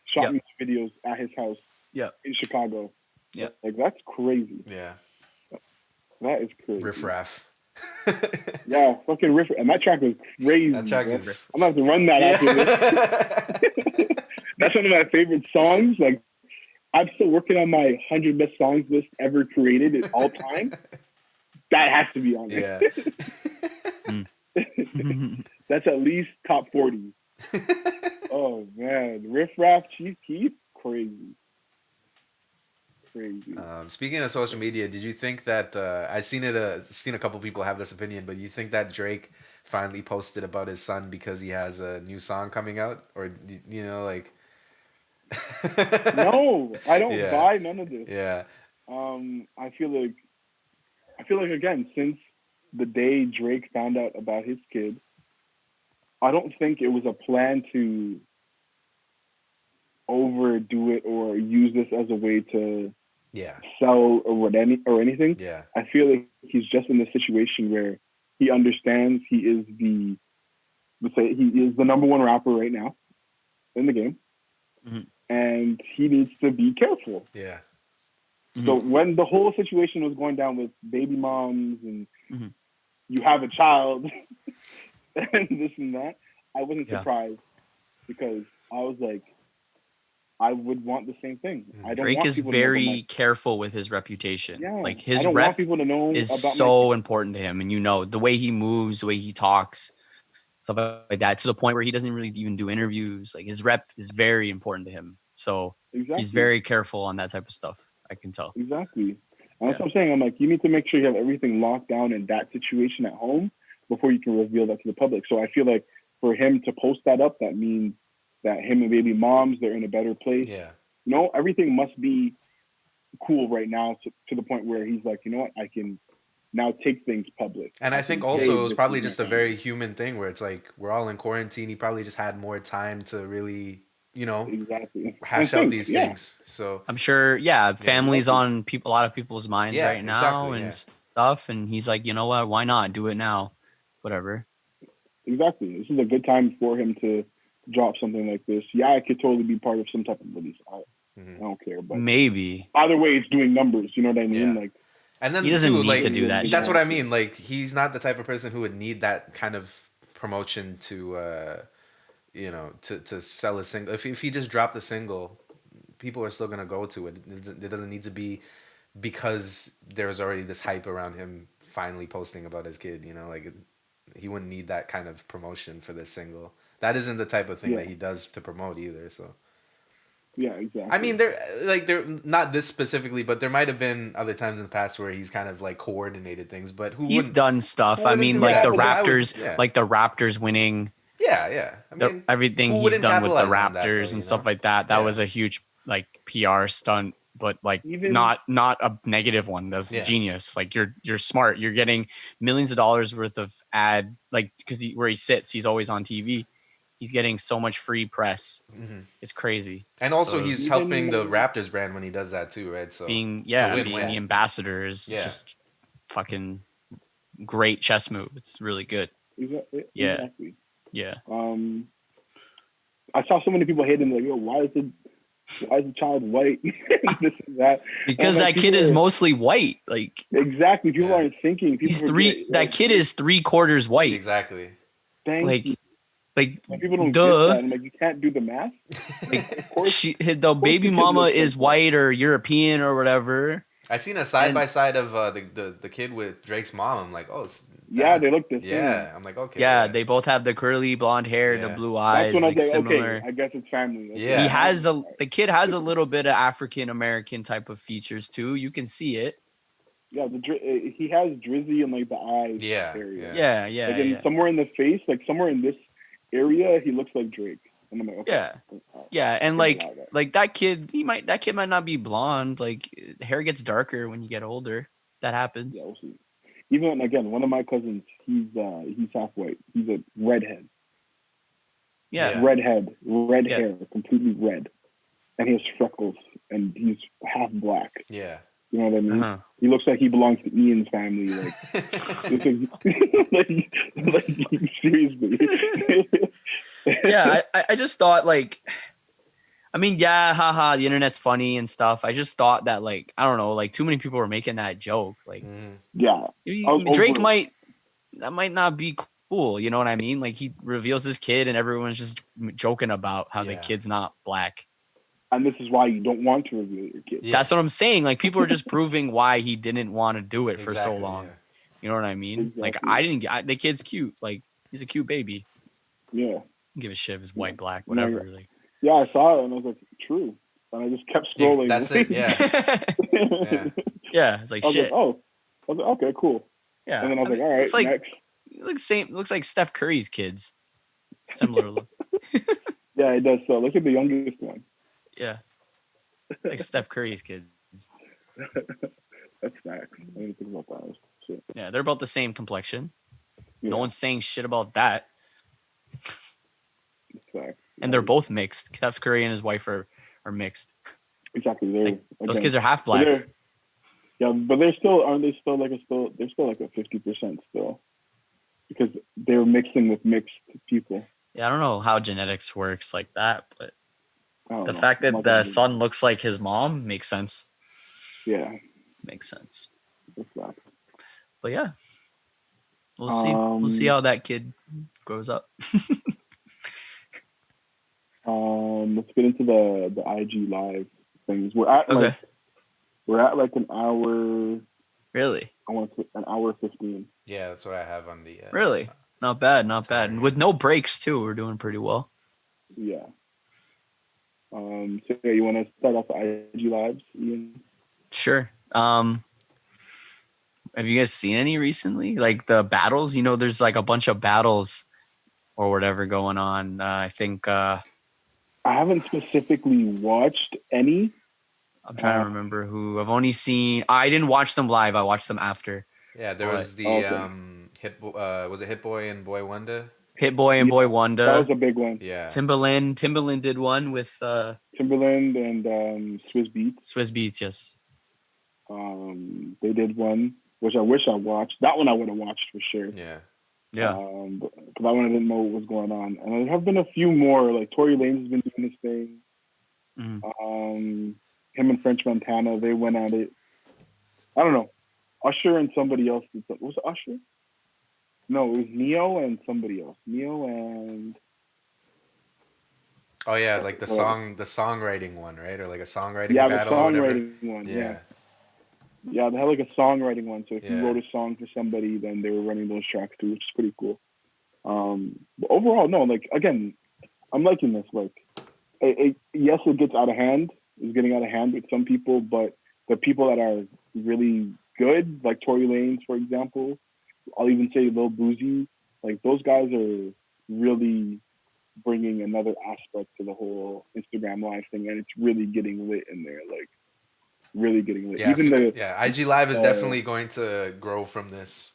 shot music videos at his house. In Chicago. Like that's crazy. That is crazy. Riff Raff. Fucking Riff, and that track was crazy. That track is... I'm gonna have to run that after this. That's one of my favorite songs. Like, I'm still working on my 100 best songs list ever created in all time. That has to be on there. That's at least top 40. Oh man, Riff Raff, Chief Keef, crazy. Speaking of social media, did you think that I seen a couple people have this opinion, but you think that Drake finally posted about his son because he has a new song coming out, or you know, like? No, I don't buy none of this. I feel like again, since the day Drake found out about his kid, I don't think it was a plan to overdo it or use this as a way to sell or anything. I feel like he's just in a situation where he understands he is the number one rapper right now in the game, and he needs to be careful. So when the whole situation was going down with baby moms and you have a child and this and that, I wasn't surprised because I was like, I would want the same thing. Drake is very careful with his reputation. Like his rep people to know is so important to him, and you know the way he moves, the way he talks, stuff like that, to the point where he doesn't really even do interviews. Like his rep is very important to him, so he's very careful on that type of stuff. I can tell. Exactly. And that's what I'm saying. I'm like, you need to make sure you have everything locked down in that situation at home before you can reveal that to the public. So I feel like for him to post that up, that means that him and baby moms, they're in a better place. Yeah. Everything must be cool right now to the point where he's like, you know what, I can now take things public. And I think also it was probably just a very human thing where it's like we're all in quarantine. He probably just had more time to really, exactly hash out these things. So I'm sure, families on a lot of people's minds right now and stuff. And he's like, you know what? Why not do it now? Whatever. Exactly. This is a good time for him to drop something like this. Yeah, it could totally be part of some type of release. I don't care, but maybe either way, it's doing numbers. You know what I mean? Yeah. Like, and then he doesn't need to do that. That's what I mean. Like, he's not the type of person who would need that kind of promotion to, to sell a single. If he just dropped a single, people are still gonna go to it. It doesn't need to be because there's already this hype around him finally posting about his kid. He wouldn't need that kind of promotion for this single. That isn't the type of thing that he does to promote either. So. Yeah, exactly. I mean, they're not this specifically, but there might have been other times in the past where he's kind of like coordinated things. But he's done stuff. I mean, like the Raptors, like the Raptors winning. Yeah. I mean, everything he's done with the Raptors and stuff like that. That was a huge like PR stunt, but like not a negative one. That's genius. Like you're smart. You're getting millions of dollars worth of ad, like because where he sits, he's always on TV. He's getting so much free press. Mm-hmm. It's crazy. And also he's helping the Raptors brand when he does that too, right? So being the ambassador is just fucking great chess move. It's really good. Exactly. Yeah. I saw so many people hating like, yo, why is the child white? This and that. Because that kid is mostly white. Like exactly. People aren't thinking. That kid is 3/4 white. Exactly. Thank you. Like people don't get that. I'm like, you can't do the math. Like, of course, the baby mama is white or European or whatever. I seen a side by side of the kid with Drake's mom. I'm like, oh, they look the same. Yeah, I'm like, okay. Yeah, they both have the curly blonde hair, the blue eyes, that's when like I was like, similar. Okay, I guess it's family. The kid has a little bit of African American type of features too. You can see it. Yeah, he has drizzy in like the eyes. Area. Yeah. Somewhere in the face, like somewhere in this area, he looks like Drake. And I'm like, okay. Yeah, and like that kid might not be blonde. Like hair gets darker when you get older. That happens. Yeah, we'll see. Even again, one of my cousins, he's half white. He's a redhead. Yeah. Red hair, completely red, and he has freckles, and he's half black. Yeah. You know what I mean? Uh-huh. He looks like he belongs to Ian's family. Like seriously. Yeah, I just thought like, I mean, the internet's funny and stuff. I just thought that like, I don't know, like too many people were making that joke. Like, Drake might not be cool. You know what I mean? Like he reveals his kid and everyone's just joking about how the kid's not black. And this is why you don't want to reveal your kid. Yeah. That's what I'm saying. Like people are just proving why he didn't want to do it for so long. Yeah. You know what I mean? Exactly. Like the kid's cute. Like he's a cute baby. Yeah. I don't give a shit if it's white, black, whatever. Yeah, I saw it and I was like, true. And I just kept scrolling. That's it. Yeah. Yeah. It's like shit. I was like, okay, cool. Yeah. And then I was like, all right, next. It looks like Steph Curry's kids. Similar look. Yeah, it does. So look at the youngest one. Yeah. Like Steph Curry's kids. That's facts. I didn't think about that. Shit. Yeah, they're about the same complexion. Yeah. No one's saying shit about that. Facts. And they're both mixed. Steph Curry and his wife are mixed. Exactly. Those kids are half black. But they're still they're still like a 50% still. Because they're mixing with mixed people. Yeah, I don't know how genetics works like that, but the fact that the son looks like his mom makes sense. Yeah. Makes sense. Exactly. But yeah. We'll see. We'll see how that kid grows up. Let's get into the IG live things. We're at like an hour. Really? I want to say an hour 15. Yeah, that's what I have on the. Really? Not bad. And with no breaks too, we're doing pretty well. Yeah. So you want to start off the IG lives, Ian? Sure. Have you guys seen any recently? Like the battles? There's like a bunch of battles or whatever going on. I think I haven't specifically watched any. I'm trying to remember who. I've only seen. I didn't watch them live. I watched them after. Yeah, there was the was it Hit Boy and Boy Wonder? Hit Boy and Boy Wonder. That was a big one. Yeah. Timbaland did one with Timbaland and Swizz Beatz. Swizz Beatz, yes. They did one, which I wish I watched. That one I would have watched for sure. Yeah. Yeah. But that one I didn't know what was going on. And there have been a few more. Like Tory Lanez has been doing this thing. Mm. Him and French Montana, they went at it. I don't know. Usher and somebody else did something. Was it Usher? No, it was Neo and somebody else. Neo and oh yeah, like the songwriting one, right? Or like a songwriting battle. Yeah, the songwriting one. Yeah. Yeah, they had like a songwriting one. So if you wrote a song for somebody, then they were running those tracks too, which is pretty cool. But overall, no, like again, I'm liking this. Like, yes, it gets out of hand. It's getting out of hand with some people, but the people that are really good, like Tory Lanez, for example, I'll even say Lil Boozy, like those guys are really bringing another aspect to the whole Instagram Live thing, and it's really getting lit in there, like really getting lit. Yeah, IG Live is definitely going to grow from this.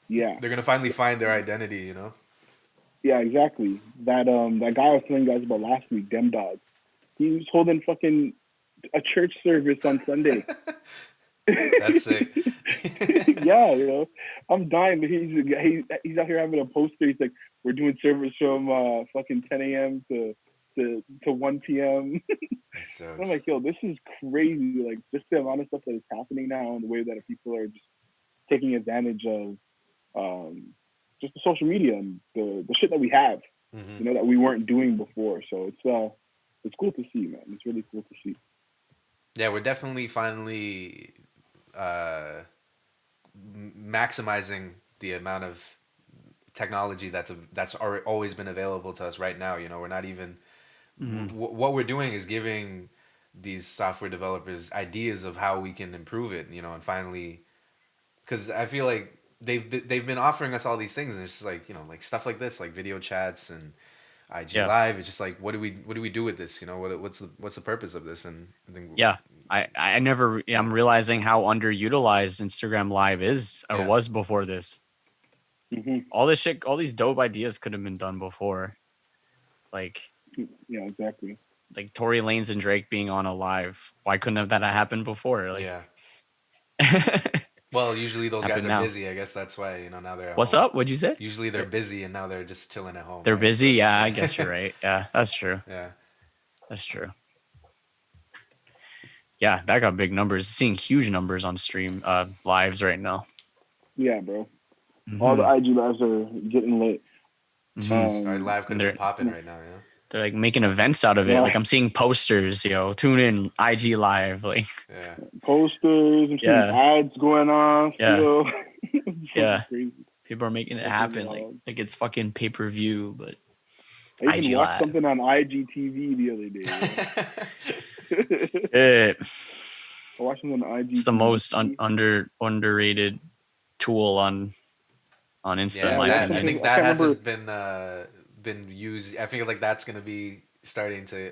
Yeah, they're gonna finally find their identity, you know. Yeah, exactly. That guy I was telling you guys about last week, Dem Dog, he was holding fucking a church service on Sunday. That's sick. Yeah, you know, I'm dying. He's out here having a poster. He's like, we're doing service from fucking 10 a.m. to 1 p.m. I'm like, yo, this is crazy. Like, just the amount of stuff that is happening now and the way that people are just taking advantage of just the social media and the shit that we have, you know, that we weren't doing before. So it's cool to see, man. It's really cool to see. Yeah, we're definitely finally maximizing the amount of technology that's always been available to us right now. You know, we're not even what we're doing is giving these software developers ideas of how we can improve it. You know, and finally, because I feel like they've been offering us all these things, and it's just like, you know, like stuff like this, like video chats and IG Live. It's just like, what do we do with this? You know, what's the purpose of this? And I think I'm realizing how underutilized Instagram Live is or was before this. All this shit, all these dope ideas could have been done before. Like, yeah, exactly. Like Tory Lanez and Drake being on a live. Why couldn't have that happened before? Like, well, usually those guys are busy. I guess that's why, you know, now they're at What's home. up? What'd you say? Usually they're busy and now they're just chilling at home. They're busy? Yeah, I guess you're right. Yeah, that's true. Yeah. That's true. Yeah, that got big numbers. Seeing huge numbers on stream lives right now. Yeah, bro. All the IG lives are getting lit. Our live could be popping right now, yeah. They're like making events out of it. Like I'm seeing posters, tune in IG Live, like posters and ads going on. Yeah, yeah. Crazy. People are making it happen. Like it's fucking pay-per-view, but I even watched something on IGTV the other day. I watched something on IG. It's the most underrated tool on Insta. In my opinion. I think that hasn't been used. I feel like that's going to be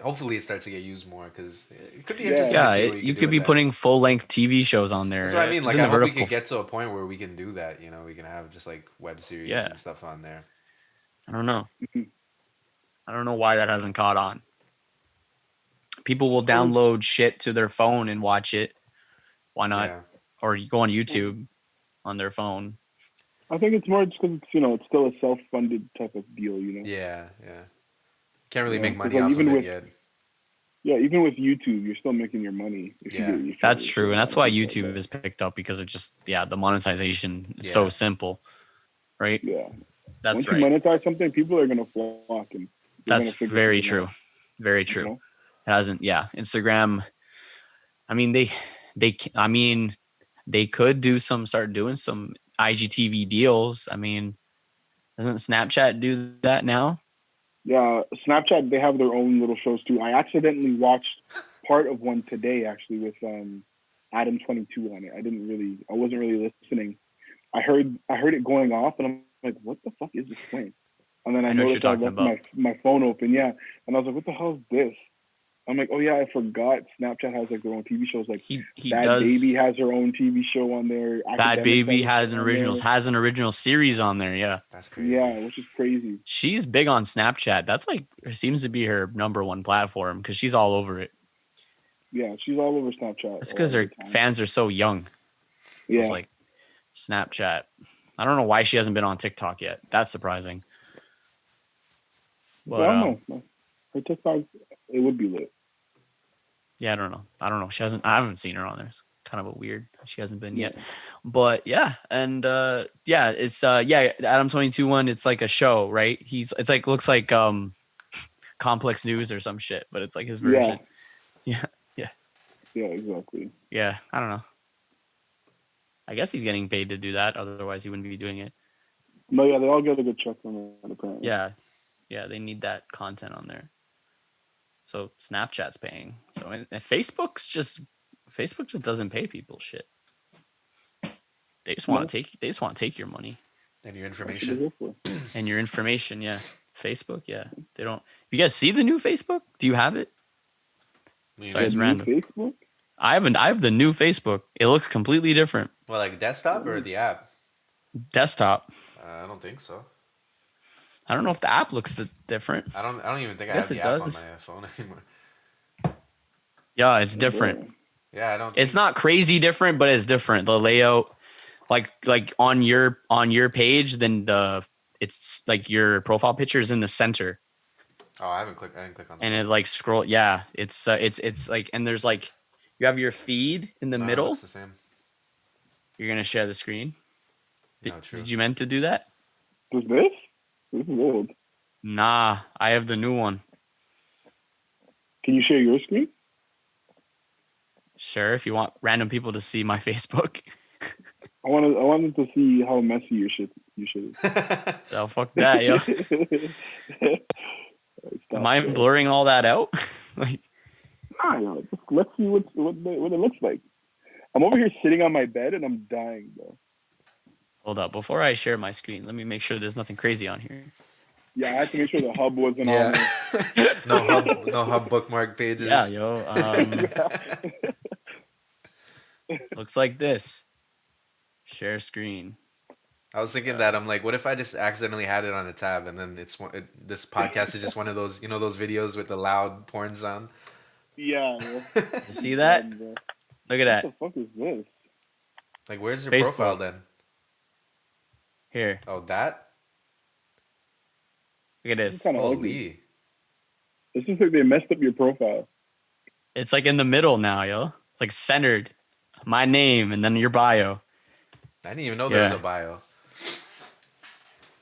hopefully it starts to get used more, because it could be interesting to see what you could be putting full-length TV shows on there. That's what I mean. Like, I hope we could get to a point where we can do that. You know, we can have just like web series and stuff on there. I don't know. I don't know why that hasn't caught on. People will download shit to their phone and watch it. Why not? Yeah. Or you go on YouTube on their phone. I think it's more just because it's, you know, it's still a self-funded type of deal, you know. Yeah. Can't really make money off of it yet. Yeah, even with YouTube, you're still making your money. That's true, and that's why YouTube is picked up, because it just the monetization is so simple, right? Yeah, that's Once you monetize something, people are gonna flock, and that's very true. Very true. You know? It hasn't. Yeah, Instagram. I mean, they could start doing some IGTV deals. I mean, doesn't Snapchat do that now? Yeah, Snapchat, they have their own little shows too. I accidentally watched part of one today, actually, with Adam 22 on it. I wasn't really listening. I heard it going off, and I'm like, what the fuck is this playing? And then I noticed I left my phone open. Yeah, and I was like, what the hell is this? I'm like, oh yeah, I forgot. Snapchat has like their own TV shows. Like he Bad does. Baby has her own TV show on there. Bad Baby has an original series on there. Yeah, that's crazy. Yeah, which is crazy. She's big on Snapchat. That's like seems to be her number one platform because she's all over it. Yeah, she's all over Snapchat. It's because her fans are so young. So yeah, it's like Snapchat. I don't know why she hasn't been on TikTok yet. That's surprising. But I don't know. Her TikTok, it would be lit. Yeah, I don't know. I haven't seen her on there. It's kind of a weird. She hasn't been yet. But yeah, and it's Adam 22 one. It's like a show, right? It's like looks like Complex News or some shit, but it's like his version. Yeah, exactly. Yeah, I don't know. I guess he's getting paid to do that. Otherwise, he wouldn't be doing it. No, yeah, they all get a good check from it, apparently. Yeah, they need that content on there. So Snapchat's paying. So and Facebook just doesn't pay people shit. They just want to take your money and your information. Yeah. Facebook, yeah. They don't. You guys see the new Facebook? Do you have it? Sorry, it's random. Facebook? I have the new Facebook. It looks completely different. Well, like desktop or the app? Desktop. I don't think so. I don't know if the app looks different. I don't even think I have the app on my phone anymore. Yeah, it's different. Yeah, I don't. It's not crazy different, but it's different. The layout, like on your page, then it's like your profile picture is in the center. Oh, I didn't click on that. And it like scroll. Yeah, it's like, and there's like you have your feed in the middle. It's the same. You're gonna share the screen. No, true. Did you meant to do that? Was this? This is old. Nah, I have the new one. Can you share your screen? Sure, if you want random people to see my Facebook. I wanted to see how messy your shit is. Oh, fuck that, yo. Am I blurring all that out? Like, nah, yo, just let's see what it looks like. I'm over here sitting on my bed and I'm dying, bro. Hold up, before I share my screen, let me make sure there's nothing crazy on here. Yeah, I had to make sure the hub wasn't on there. No hub bookmark pages. Yeah, yo. Looks like this. Share screen. I was thinking that I'm like, what if I just accidentally had it on a tab and then this podcast is just one of those, those videos with the loud porn sound. Yeah. You see that? Look at that. What the fuck is this? Like, where's your Facebook. profile then? Here. Oh, that? Look at this. Holy. This is like they messed up your profile. It's like in the middle now, yo. Like centered. My name and then your bio. I didn't even know there was a bio.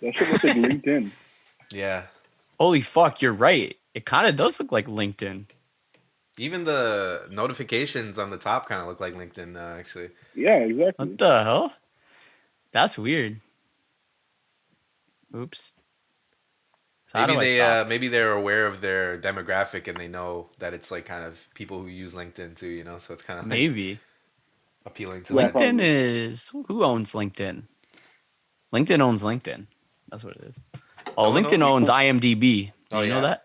That shit looks like LinkedIn. Yeah. Holy fuck, you're right. It kind of does look like LinkedIn. Even the notifications on the top kind of look like LinkedIn, actually. Yeah, exactly. What the hell? That's weird. Oops. Maybe they're aware of their demographic and they know that it's like kind of people who use LinkedIn too, so it's kind of maybe appealing to LinkedIn is who owns LinkedIn? LinkedIn owns LinkedIn. That's what it is. Oh, LinkedIn owns IMDb. Did you know that?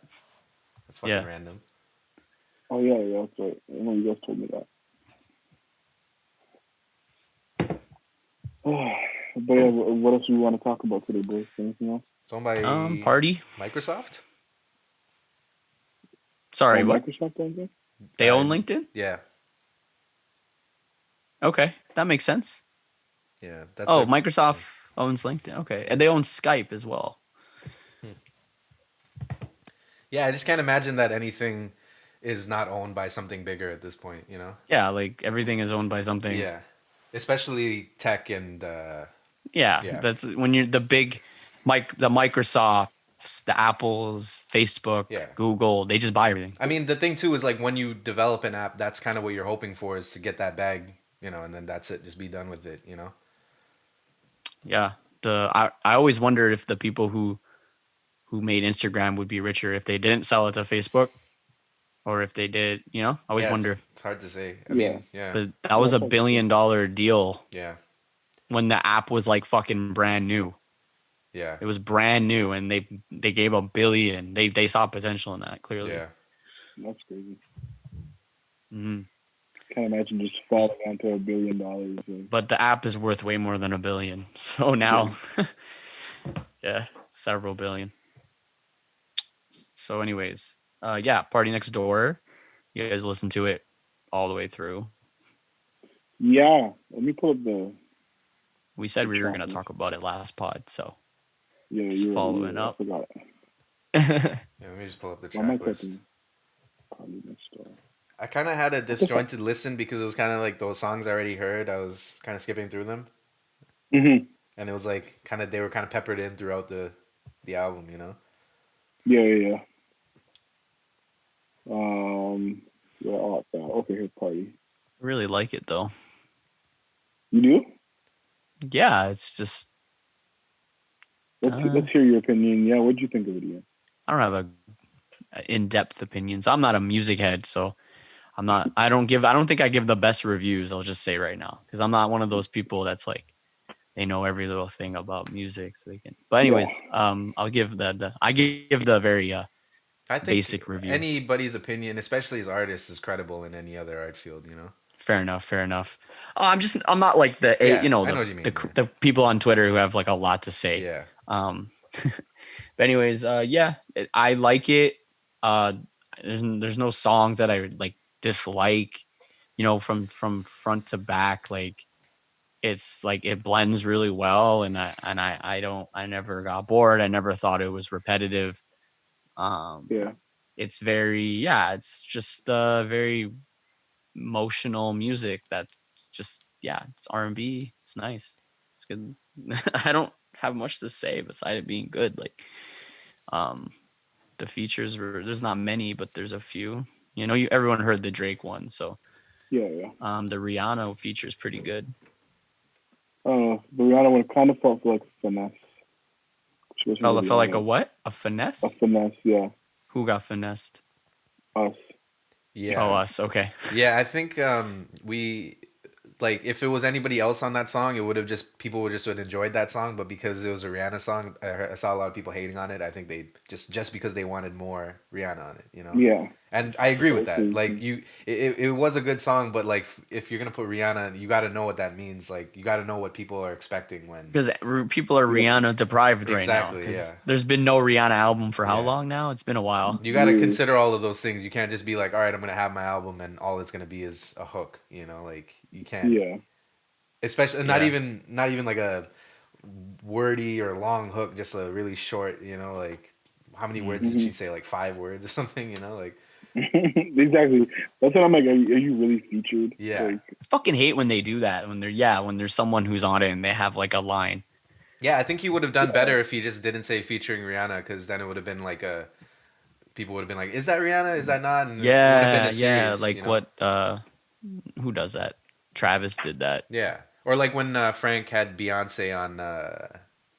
That's fucking random. Oh yeah, that's right. I know you guys told me that. But yeah, what else do we want to talk about today, boys? Anything else? It's owned by Party. Microsoft? Sorry, what? Microsoft owns it? They own LinkedIn? Yeah. Okay, that makes sense. Yeah. That's Microsoft owns LinkedIn. Okay, and they own Skype as well. Yeah, I just can't imagine that anything is not owned by something bigger at this point, Yeah, like everything is owned by something. Yeah. Especially tech and yeah, that's when you're the big the Microsofts, the Apples, Facebook, Google, they just buy everything. I mean, the thing too is like when you develop an app, that's kind of what you're hoping for is to get that bag, and then that's it, just be done with it, Yeah. I always wondered if the people who made Instagram would be richer if they didn't sell it to Facebook or if they did. You know, I always wonder. It's hard to say. I mean, yeah. But that was $1 billion deal. Yeah. When the app was like fucking brand new. Yeah. It was brand new, and they gave $1 billion. They saw potential in that, clearly. Yeah. That's crazy. Mm-hmm. Can't imagine just falling onto $1 billion. But the app is worth way more than $1 billion. So now, yeah, several billion. So, anyways, Party Next Door. You guys listen to it all the way through. Yeah, let me pull up the. We said we were going to talk about it last pod, so yeah, just following up. I forgot. Yeah, let me just pull up the track list. Party Next Door. I kind of had a disjointed listen because it was kind of like those songs I already heard. I was kind of skipping through them. Mm-hmm. And it was like they were kind of peppered in throughout the album, you know? Yeah. Okay, here's Party. I really like it, though. You do? Yeah, it's just... Let's hear your opinion. Yeah, what'd you think of it, Ian? I don't have a in-depth opinion, so I'm not a music head, so I don't think I give the best reviews, I'll just say right now, because I'm not one of those people that's like, they know every little thing about music, so they can. But anyways, I'll give the very I think basic review. Anybody's opinion, especially as artists, is credible in any other art field, you know. Fair enough. I'm not like the people on Twitter who have like a lot to say. Yeah. But anyways, I like it. There's no songs that I like dislike, you know, from front to back. Like, it's like it blends really well, and I never got bored. I never thought it was repetitive. It's it's just very emotional music that's just it's R&B. It's nice. It's good. I don't have much to say beside it being good. Like, the features there's not many, but there's a few. You know, everyone heard the Drake one, so yeah. The Rihanna feature is pretty good. The Rihanna one kind of felt like finesse. Felt like a what? A finesse? A finesse, yeah. Who got finessed? Us. Yeah. Oh, us. Okay. Yeah, I think we, like, if it was anybody else on that song, people would have enjoyed that song. But because it was a Rihanna song, I saw a lot of people hating on it. I think they just because they wanted more Rihanna on it, you know. Yeah. And I agree with that. Like, it was a good song, but like, if you're gonna put Rihanna, you got to know what that means. Like, you got to know what people are expecting when. Because people are Rihanna deprived right now. Exactly. Yeah. There's been no Rihanna album for how long now? It's been a while. You got to consider all of those things. You can't just be like, all right, I'm gonna have my album and all it's gonna be is a hook. You know, like, you can't. Yeah. Especially not even like a wordy or long hook, just a really short. You know, like, how many words did she say? Like 5 words or something. You know, like. Exactly. That's what I'm like. Are you really featured? Yeah. Like, I fucking hate when they do that. When there's someone who's on it and they have like a line. Yeah, I think he would have done better if he just didn't say featuring Rihanna, because then it would have been like people would have been like, is that Rihanna? Is that not? And serious, like, you know? What? Who does that? Travis did that. Yeah, or like when Frank had Beyonce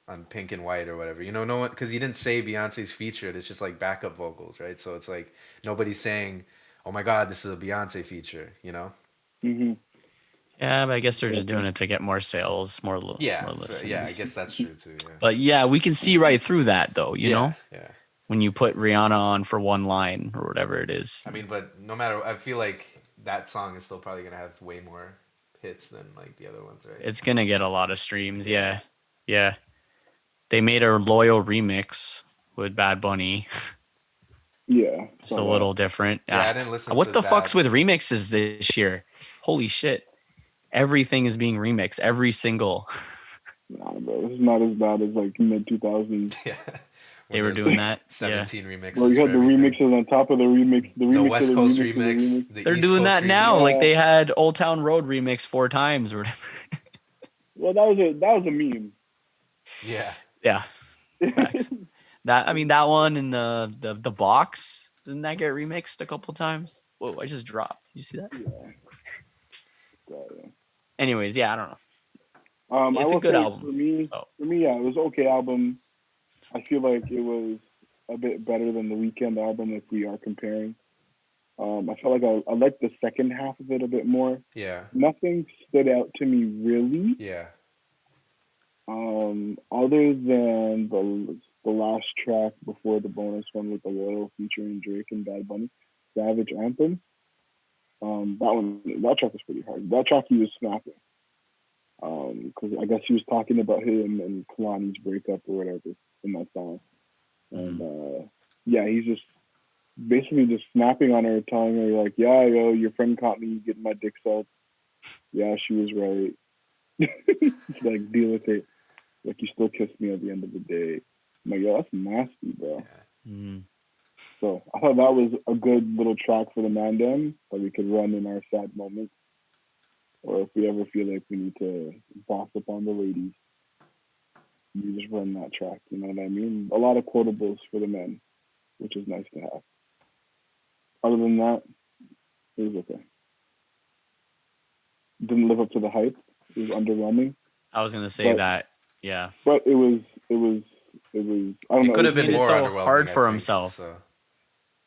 on Pink and White or whatever. You know, no one, because he didn't say Beyonce's featured. It's just like backup vocals, right? So it's like nobody's saying, "Oh my God, this is a Beyonce feature," you know? Mm-hmm. Yeah, but I guess they're just doing it to get more sales, more listens. Yeah, I guess that's true too. Yeah. But yeah, we can see right through that, though. You know? Yeah. When you put Rihanna on for one line or whatever it is. I mean, but no matter, I feel like that song is still probably gonna have way more hits than like the other ones, right? It's gonna get a lot of streams. Yeah. They made a Loyal remix with Bad Bunny. Yeah. It's a little different. Yeah, I didn't listen. What the fuck's with remixes this year? Holy shit. Everything is being remixed. Every single. Nah, bro. It's not as bad as like mid 2000s. Yeah. They were doing that. 17 remixes. Well, you had the remixes on top of the remix. The West Coast remix. They're doing that now. Yeah. Like, they had Old Town Road remix 4 times or whatever. Well, that was a meme. Yeah. Yeah. Facts. That one and the box, didn't that get remixed a couple times? Whoa, I just dropped. Did you see that? Yeah. Anyways, yeah, I don't know. It's a good album. For me, yeah, it was an okay album. I feel like it was a bit better than the Weeknd album if we are comparing. I felt like I liked the second half of it a bit more. Yeah. Nothing stood out to me really. Yeah. Other than the last track before the bonus one with the Royal featuring Drake and Bad Bunny, Savage Anthem. That track was pretty hard. That track he was snapping. Because I guess he was talking about him and Kalani's breakup or whatever in that song. And yeah, he's just basically just snapping on her, telling her like, "Yeah, yo, your friend caught me getting my dick sucked. Yeah, she was right. Like, deal with it. Like, you still kissed me at the end of the day." I'm like, yo, that's nasty, bro. Yeah. So I thought that was a good little track for the Mandem that we could run in our sad moments, or if we ever feel like we need to boss up on the ladies, you just run that track. You know what I mean? A lot of quotables for the men, which is nice to have. Other than that, it was okay. Didn't live up to the hype. It was underwhelming. I was gonna say that, yeah. But it was. I don't know. It could have been more so underwhelming. Hard for I think, himself. So.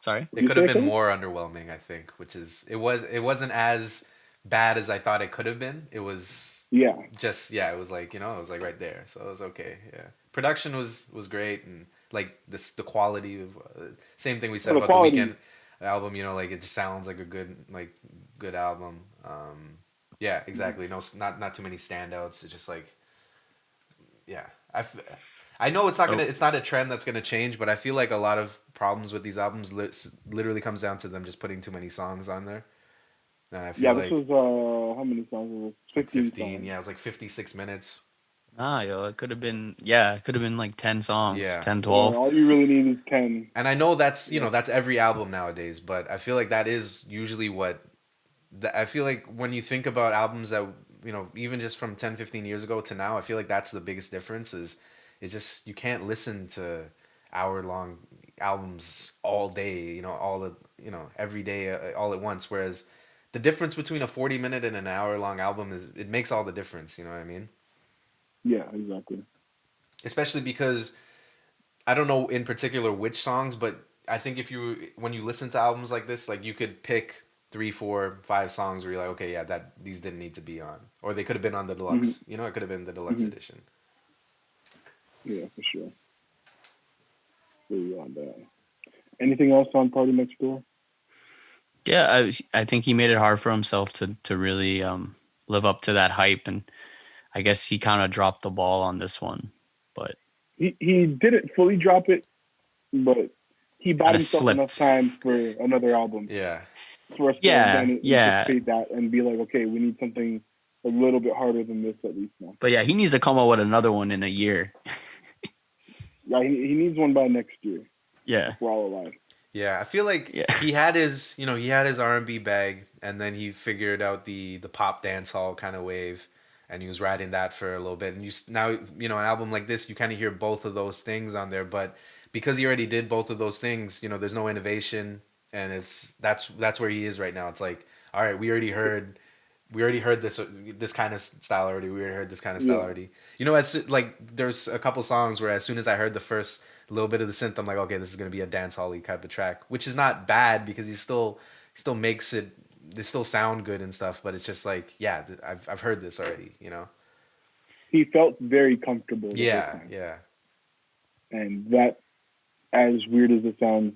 Sorry. It could have been more underwhelming, I think. It wasn't as bad as I thought it could have been. It was. Yeah. Just it was like, it was like right there, so it was okay. Yeah. Production was great, and like the quality of same thing we said about the Weeknd album. Like it just sounds like a good album. Yeah, exactly. No, not too many standouts. It's just like, yeah. I know it's not a trend that's gonna change, but I feel like a lot of problems with these albums literally comes down to them just putting too many songs on there. And I feel this was how many songs was it? 15. Songs. Yeah, it was like 56 minutes. It could have been like 10 songs. Yeah. 10, 12. Yeah, all you really need is 10. And I know that's that's every album nowadays, but I feel like that is usually what I feel like when you think about albums that even just from 10, 15 years ago to now, I feel like that's the biggest difference is just you can't listen to hour-long albums all day, every day all at once, whereas the difference between a 40-minute and an hour-long album it makes all the difference, you know what I mean? Yeah, exactly. Especially because I don't know in particular which songs, but I think when you listen to albums like this, like you could pick 3, 4, 5 songs where you're like, okay, yeah, these didn't need to be on, or they could have been on the deluxe. Mm-hmm. It could have been the deluxe edition. Yeah, for sure. On that. Anything else on Party Next Door? Yeah, I think he made it hard for himself to really live up to that hype, and I guess he kind of dropped the ball on this one. But he didn't fully drop it, but he bought himself enough time for another album. Yeah. For us to anticipate that and be like, okay, we need something a little bit harder than this at least now. But yeah, he needs to come up with another one in a year. Yeah, he needs one by next year. Yeah. If we're all alive. Yeah, I feel like he had his R&B bag, and then he figured out the pop dance hall kind of wave, and he was riding that for a little bit. And now an album like this, you kind of hear both of those things on there, but because he already did both of those things, there's no innovation, and that's where he is right now. It's like, all right, we already heard this kind of style already. We already heard this kind of style already. As like there's a couple songs where as soon as I heard the first little bit of the synth, I'm like, okay, this is gonna be a dance hall-y type of track, which is not bad because he still makes it. They still sound good and stuff, but it's just like, yeah, I've heard this already. He felt very comfortable. Yeah. And that, as weird as it sounds,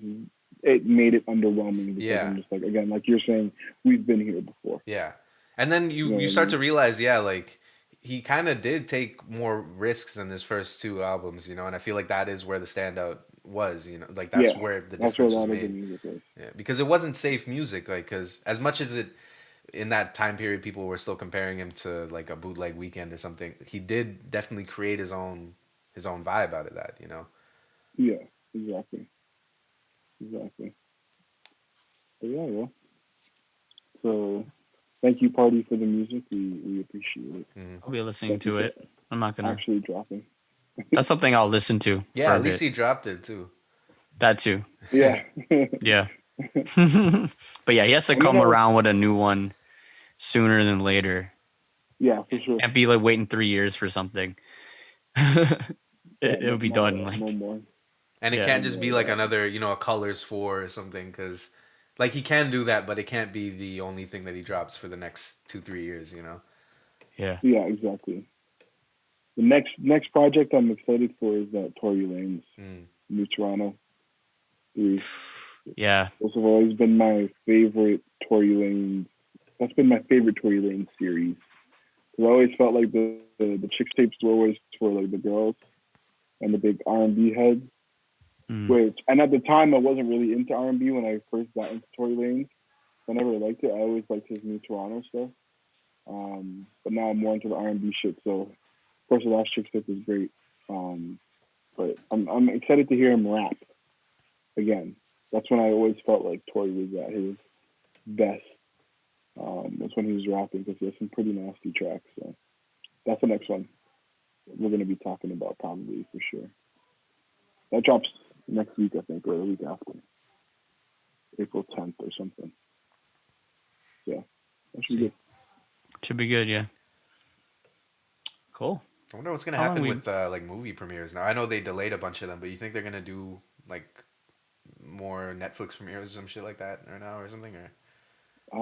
it made it underwhelming. Because I'm just like, again, like you're saying, we've been here before. Yeah. And then you start to realize, like he kind of did take more risks than his first 2 albums, and I feel like that is where the standout was, like that's where the difference was made. Yeah, because it wasn't safe music, like because as much as it in that time period people were still comparing him to like a bootleg Weeknd or something, he did definitely create his own vibe out of that, Yeah, exactly. But yeah, well. So. Thank you, Party, for the music. We appreciate it. I'll be listening to it. I'm not gonna actually dropping. That's something I'll listen to. Yeah, at least he dropped it too. That too. Yeah. Yeah. But yeah, he has to come around with a new one sooner than later. Yeah, for sure. Can't be like waiting 3 years for something. It'll be done like no more. And it can't just be like another, a Colors 4 or something, because Like he can do that, but it can't be the only thing that he drops for the next 2-3 years. You know. Yeah. Yeah, exactly. The next project I'm excited for is that Tory Lanez New Toronto 3. Yeah. Those have always been my favorite Tory Lanez. That's been my favorite Tory Lanez series. Because I always felt like the Chicks tapes were always for like the girls and the big R&B heads. And at the time I wasn't really into R&B when I first got into Tory Lanez. I never liked it. I always liked his New Toronto stuff. But now I'm more into the R&B shit. So of course the last Chicks tape is great. But I'm excited to hear him rap again. That's when I always felt like Tory was at his best. That's when he was rapping because he has some pretty nasty tracks. So that's the next one we're going to be talking about probably for sure. That drops next week, I think, or the week after. April 10th or something. Yeah. That should be good. Should be good, yeah. Cool. I wonder what's going to happen with like movie premieres now. I know they delayed a bunch of them, but you think they're going to do like more Netflix premieres or some shit like that or now or something? Or I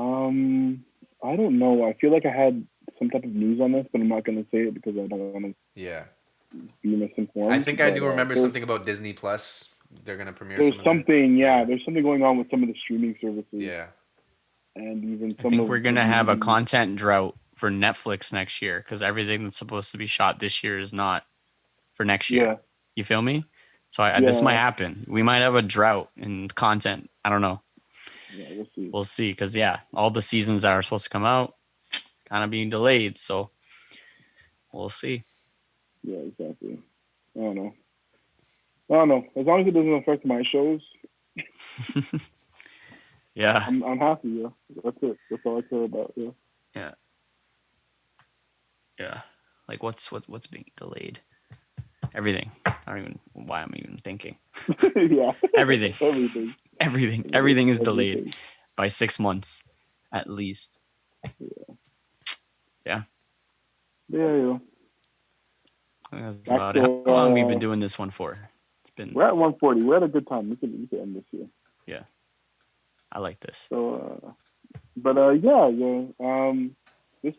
don't know. I feel like I had some type of news on this, but I'm not going to say it because I don't want to be misinformed. I think I do remember something about Disney Plus. They're going to premiere there's something going on with some of the streaming services. Yeah. And even I think we're going to have a content drought for Netflix next year because everything that's supposed to be shot this year is not for next year. Yeah. You feel me? So this might happen. We might have a drought in content. I don't know. Yeah, we'll see. We'll see because, all the seasons that are supposed to come out kind of being delayed. So we'll see. Yeah, exactly. I don't know. As long as it doesn't affect my shows. Yeah. I'm happy, yeah. That's it. That's all I care about, yeah. Yeah. Yeah. Like what's being delayed? Everything. I don't even why I'm even thinking. Yeah. Everything is delayed by 6 months at least. Yeah. Yeah. That's about it. How long have we been doing this one for? We're at 140. We're at a good time. We can end this here. Yeah. I like this. So this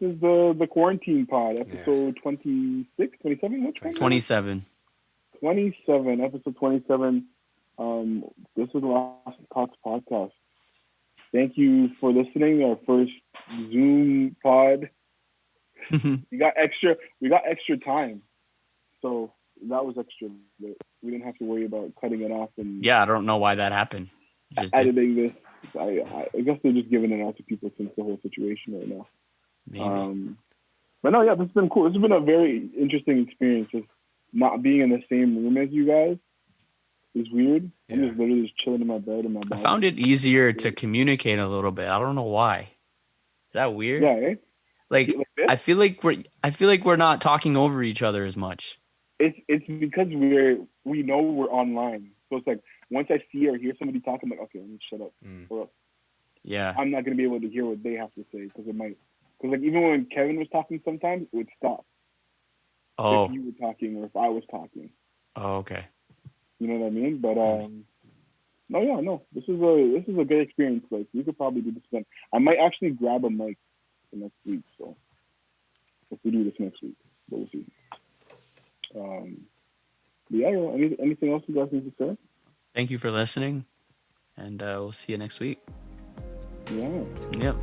is the quarantine pod, episode 26, 27, which one? 27. 27, episode 27. This is the last Talks podcast. Thank you for listening. Our first Zoom pod. We got extra time. So that was extra. We didn't have to worry about cutting it off and I don't know why that happened. Editing this. I guess they're just giving it out to people since the whole situation right now. Maybe. But no, this has been cool. This has been a very interesting experience. Just not being in the same room as you guys is weird. I'm just literally just chilling in my bed in my body. I found it easier to communicate a little bit. I don't know why. Is that weird? Yeah. Eh? Like I feel like we're not talking over each other as much. It's because we know we're online. So it's like once I see or hear somebody talk, I'm like, okay, let me shut up. Or I'm not gonna be able to hear what they have to say because it might. Because like even when Kevin was talking, sometimes it would stop. Oh. If you were talking or if I was talking. Oh, okay. You know what I mean? But no. This is a good experience. Like we could probably do this again. I might actually grab a mic for next week. So if we do this next week, but we'll see. Anything else you guys need to say? Thank you for listening, and we'll see you next week. Yeah. Yep.